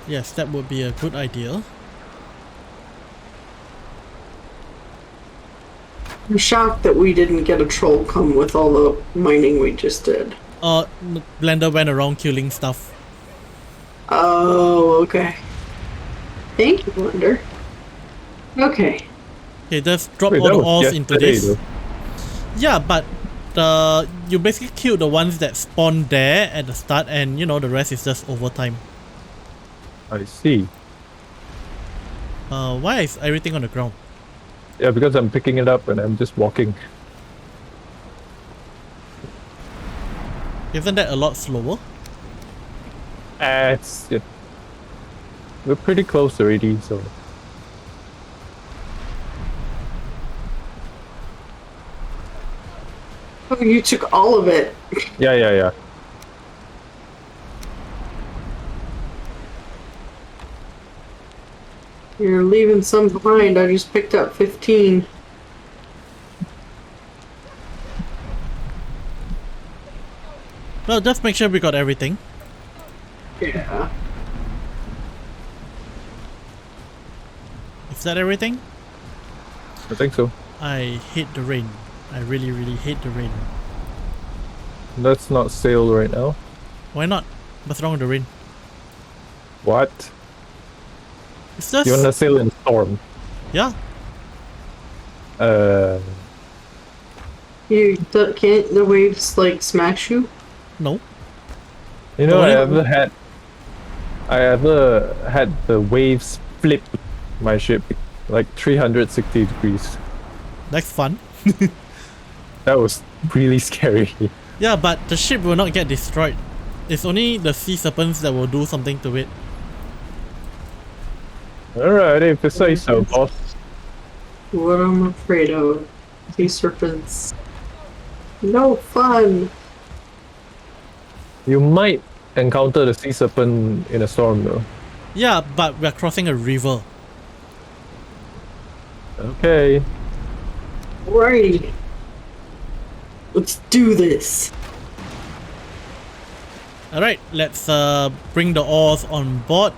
Yes, that would be a good idea. I'm shocked that we didn't get a troll come with all the mining we just did. Blender went around killing stuff. Oh, okay. Thank you, Blender. Okay. Okay, just drop all the ores into this. Yeah, but you basically killed the ones that spawned there at the start, and you know the rest is just overtime. I see. Why is everything on the ground? Yeah, because I'm picking it up and I'm just walking. Isn't that a lot slower? We're pretty close already, so. Oh, you took all of it. Yeah. You're leaving some behind. I just picked up 15. Well, just make sure we got everything. Yeah. Is that everything? I think so. I hate the rain. I really, really hate the rain. Let's not sail right now. Why not? What's wrong with the rain? What? It's just... You wanna sail in storm? Yeah. Can't the waves, like, smash you? No. You know, I ever had the waves flip my ship like 360 degrees. That's fun. That was really scary. Yeah, but the ship will not get destroyed. It's only the sea serpents that will do something to it. Alright, if you say so, boss. What I'm afraid of. Sea serpents. No fun. You might encounter the sea serpent in a storm though. Yeah, but we're crossing a river. Okay. Alrighty. Let's do this. Alright, let's bring the ores on board.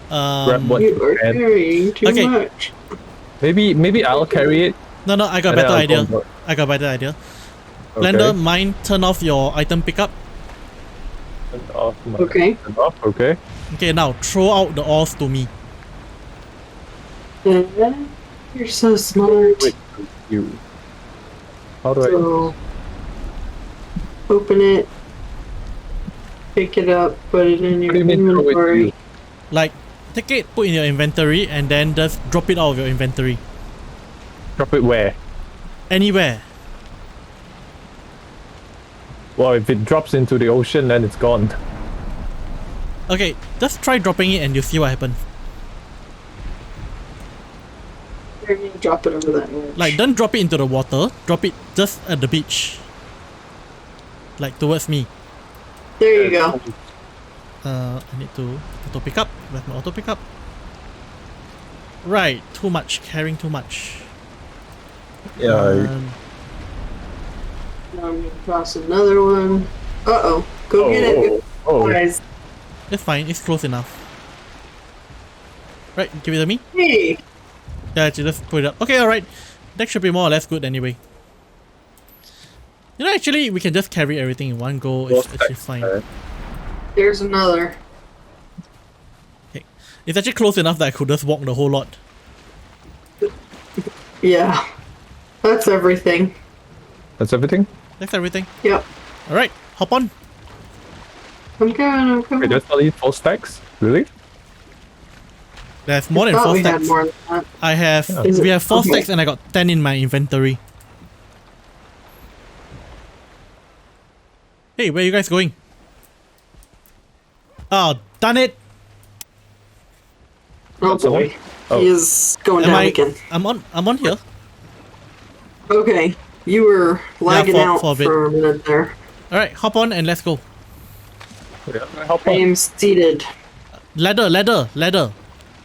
Grab what You are can. carrying too Okay. much. Maybe I'll carry it. No, I got a and then better I'll go idea. on board. I got a better idea. Okay. Blender, mine, turn off your item pickup. Turn off my- Okay. turn off, okay. Okay, now throw out the ores to me. You're so smart. Wait, you. How do I? So, open it, pick it up, put it in your What do you mean throw it to inventory. you? Like, take it, put in your inventory, and then just drop it out of your inventory. Drop it where? Anywhere. Well, if it drops into the ocean, then it's gone. Okay, just try dropping it and you'll see what happens. You're gonna drop it over that edge. Like, don't drop it into the water. Drop it just at the beach. Like, towards me. There you go. I need to auto pick up. Where's my auto pick up? Right, too much. Carrying too much. Yeah. Now I'm gonna toss another one. Uh-oh. Go get it, guys. It's fine. It's close enough. Right, give it to me. Hey. Yeah, actually, just put it up. Okay, alright. That should be more or less good anyway. You know, actually, we can just carry everything in one go. It's actually fine. There's another. Okay. It's actually close enough that I could just walk the whole lot. Yeah. That's everything. That's everything? That's everything. Yep. Alright, hop on. I'm coming. Wait, that's only 4 stacks? Really? There's more than Thought 4 we had stacks. more than that. I have, Is we it? have 4 Okay. stacks and I got 10 in my inventory. Hey, where are you guys going? Oh, done it! Oh That's the boy. one? Oh. He is going Am down I? again. I'm on here. Okay. You were lagging for- out for a bit. for a minute there. Alright, hop on and let's go. Yeah, hop I on. am seated. Ladder.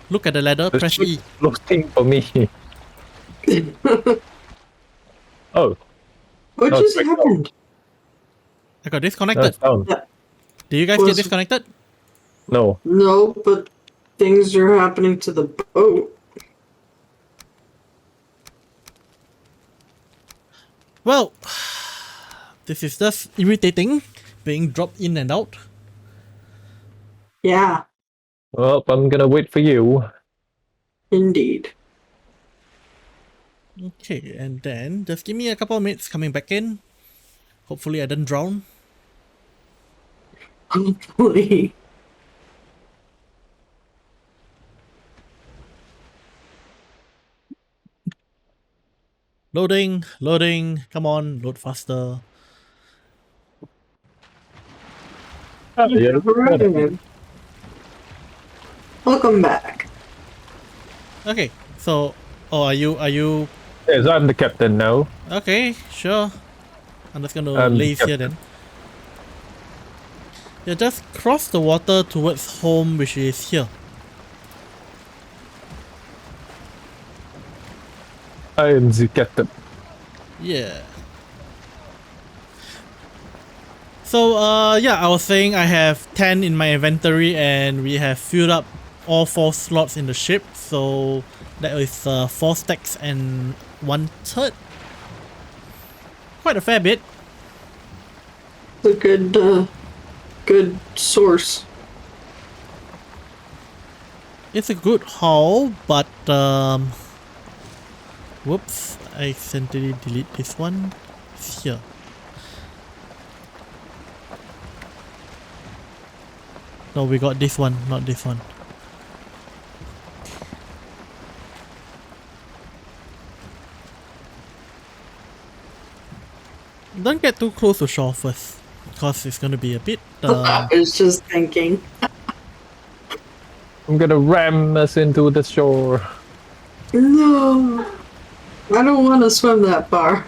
Look at the ladder, The press ship E. floating for me. Oh, What No, just it's like- happened? I got no, disconnected. it's down. Did you guys Was- get disconnected? No. No, but things are happening to the boat. Well, this is just irritating, being dropped in and out. Yeah, Well, I'm gonna wait for you. indeed. Okay, and then just give me a couple of minutes coming back in. Hopefully I didn't drown. Hopefully. Loading, come on, load faster. Yeah. Alright. Welcome back. Okay, so, oh, are you, Yes, I'm the captain now. okay, sure. I'm just gonna I'm leave here then. Yeah, just cross the water towards home, which is here. I am the captain. Yeah. So, yeah, I was saying I have 10 in my inventory and we have filled up all 4 slots in the ship. So, that is 4 stacks and 1/3. Quite a fair bit. It's a good source. It's a good haul, but, whoops, I accidentally delete this one. It's here. No, we got this one, not this one. Don't get too close to shore first, because it's gonna be a bit, I was just thinking. I'm gonna ram us into the shore. No. I don't want to swim that far.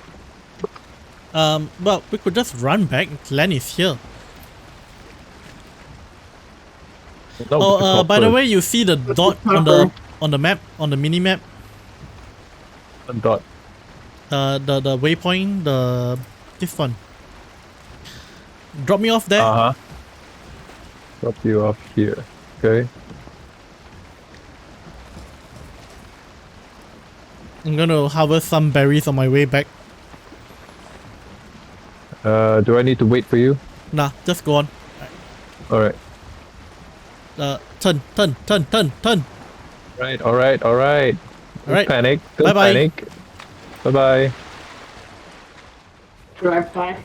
well, we could just run back, land is here. No, Oh, by the copper. way, you see the dot on the map, on the mini map, Dot. the waypoint, this one. Drop me off there. Uh-huh. Drop you off here. Okay. I'm gonna harvest some berries on my way back. Do I need to wait for you? Nah, just go on. Alright. Turn. Alright. Don't Alright. panic. Don't Bye-bye. panic. Bye-bye. Drive by.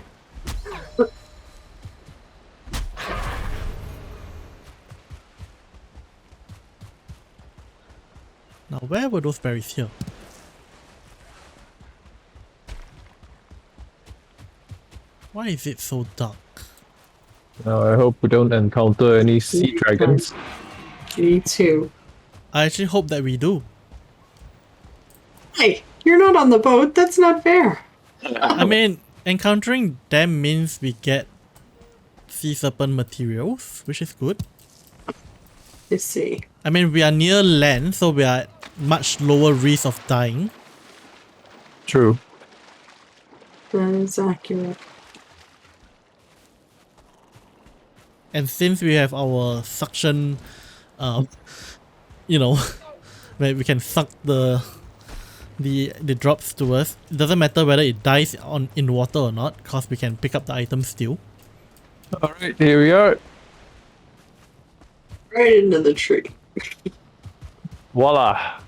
Now, where were those berries here? Why is it so dark? Now I hope we don't encounter any sea dragons. Me too. I actually hope that we do. Hey, you're not on the boat. That's not fair. I mean, encountering them means we get sea serpent materials, which is good. Let's see. I mean, we are near land, so we are at much lower risk of dying. True. That is accurate. And since we have our suction, you know, where we can suck the drops to us, it doesn't matter whether it dies in water or not, because we can pick up the item still. Alright, here we are. Right into the tree. Voila!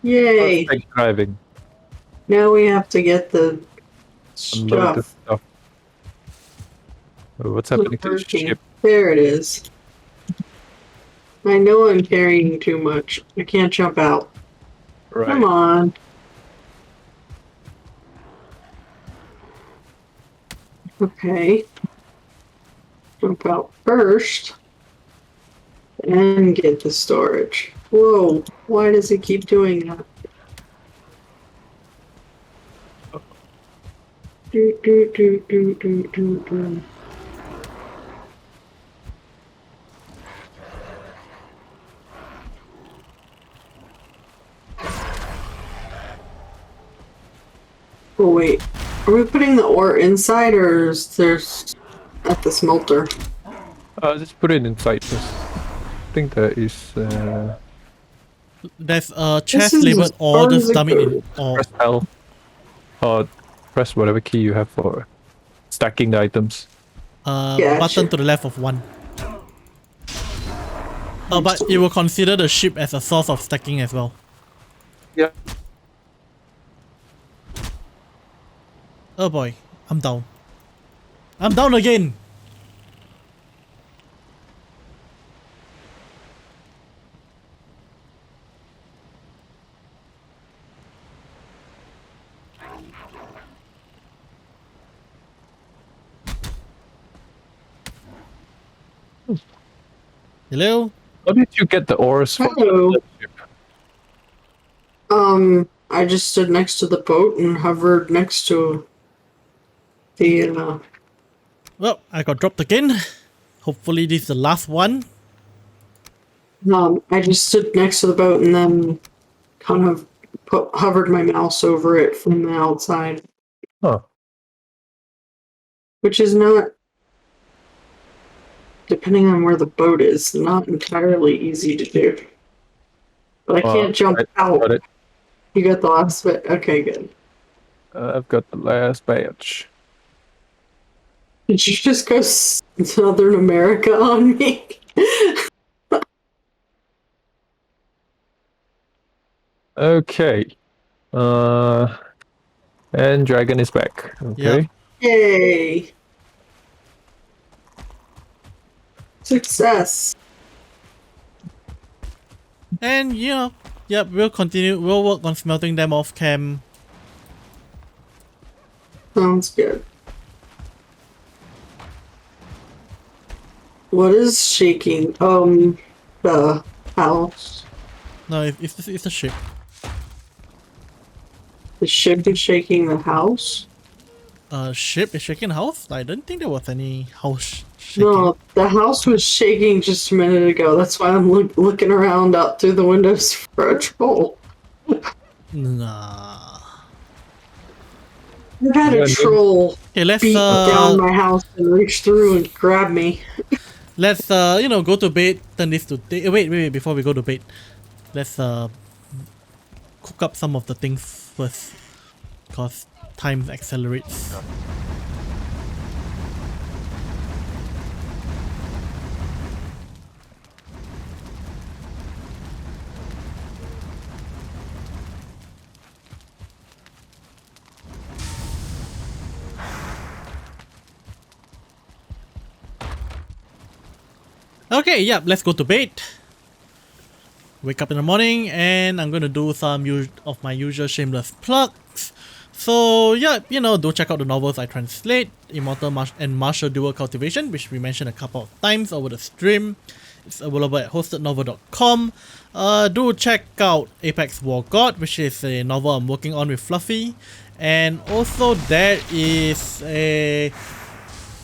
Yay! Perfect driving. Now we have to get the Unload the stuff. stuff. Oh, what's Not happening to the working. ship? There it is. I know I'm carrying too much. I can't jump out. Right. Come on. Okay. Jump out first. And get the storage. Whoa, why does it keep doing that? Do, do, do, do, do, do, do. Oh wait, are we putting the ore inside or is there's at the smelter? Just put it inside first. I think there is. There's a chest is labeled as ore, far just as it dump it in goes. ore. Press L. Or press whatever key you have for stacking the items. Gotcha. Button to the left of 1. But it will consider the ship as a source of stacking as well. Yeah. Oh boy, I'm down. I'm down again! Hello? How did you get the ores from Hello. the ship? I just stood next to the boat and hovered next to the, Well, I got dropped again. Hopefully this is the last one. I just stood next to the boat and then kind of hovered my mouse over it from the outside, Huh. which is not, depending on where the boat is, not entirely easy to do. But I can't jump I out. got it. You got the last bit? Okay, good. I've got the last batch. Did you just go Southern America on me? Okay. And Dragon is back. Okay. Yep. Yay! Success! And yeah, yep, we'll continue. We'll work on smelting them off cam. Sounds good. What is shaking? The house. No, it's a ship. The ship is shaking the house? Ship is shaking the house? I don't think there was any house shaking. No, the house was shaking just a minute ago. That's why I'm looking around out through the windows for a troll. Nah. I've had a troll Okay, let's beat down my house and reach through and grab me. let's go to bed. Turn this to day. Wait. Before we go to bed, let's cook up some of the things first, cause time accelerates. Okay, yeah, let's go to bed. Wake up in the morning and I'm gonna do some of my usual shameless plugs. So yeah, do check out the novels I translate, Immortal and Martial Dual Cultivation, which we mentioned a couple of times over the stream. It's available at hostednovel.com. Do check out Apex War God, which is a novel I'm working on with Fluffy. And also there is a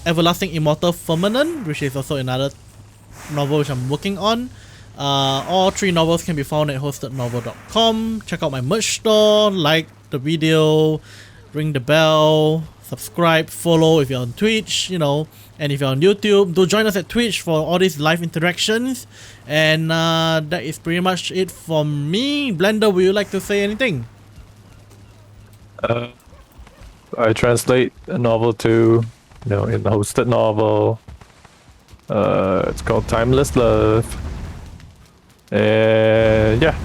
Everlasting Immortal Firmament, which is also another novel which I'm working on. All 3 novels can be found at hostednovel.com. Check out my merch store, like the video, ring the bell, subscribe, follow if you're on Twitch, and if you're on YouTube, do join us at Twitch for all these live interactions. And that is pretty much it from me. Blender, would you like to say anything? I translate a novel to, in the hosted novel. It's called Timeless Love. And yeah.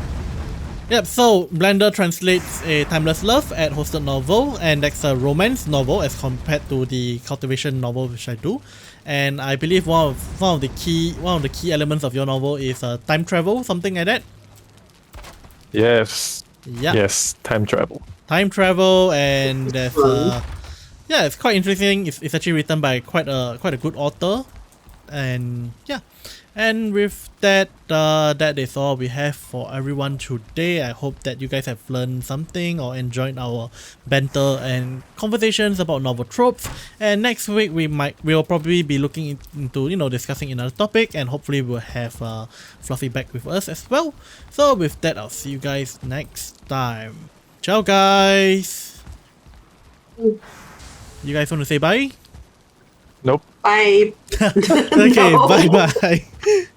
Yep, so Blender translates a Timeless Love at hosted novel, and that's a romance novel as compared to the cultivation novel which I do. And I believe one of the key elements of your novel is time travel, something like that. Yes. Yeah. Yes, time travel. Time travel, and there's yeah, it's quite interesting. It's actually written by quite a good author, and yeah. And with that, that is all we have for everyone today. I hope that you guys have learned something or enjoyed our banter and conversations about novel tropes. And next week we'll probably be looking into discussing another topic, and hopefully we'll have Fluffy back with us as well. So with that, I'll see you guys next time. Ciao, guys. You guys want to say bye? Nope. Bye. Okay, No. bye bye.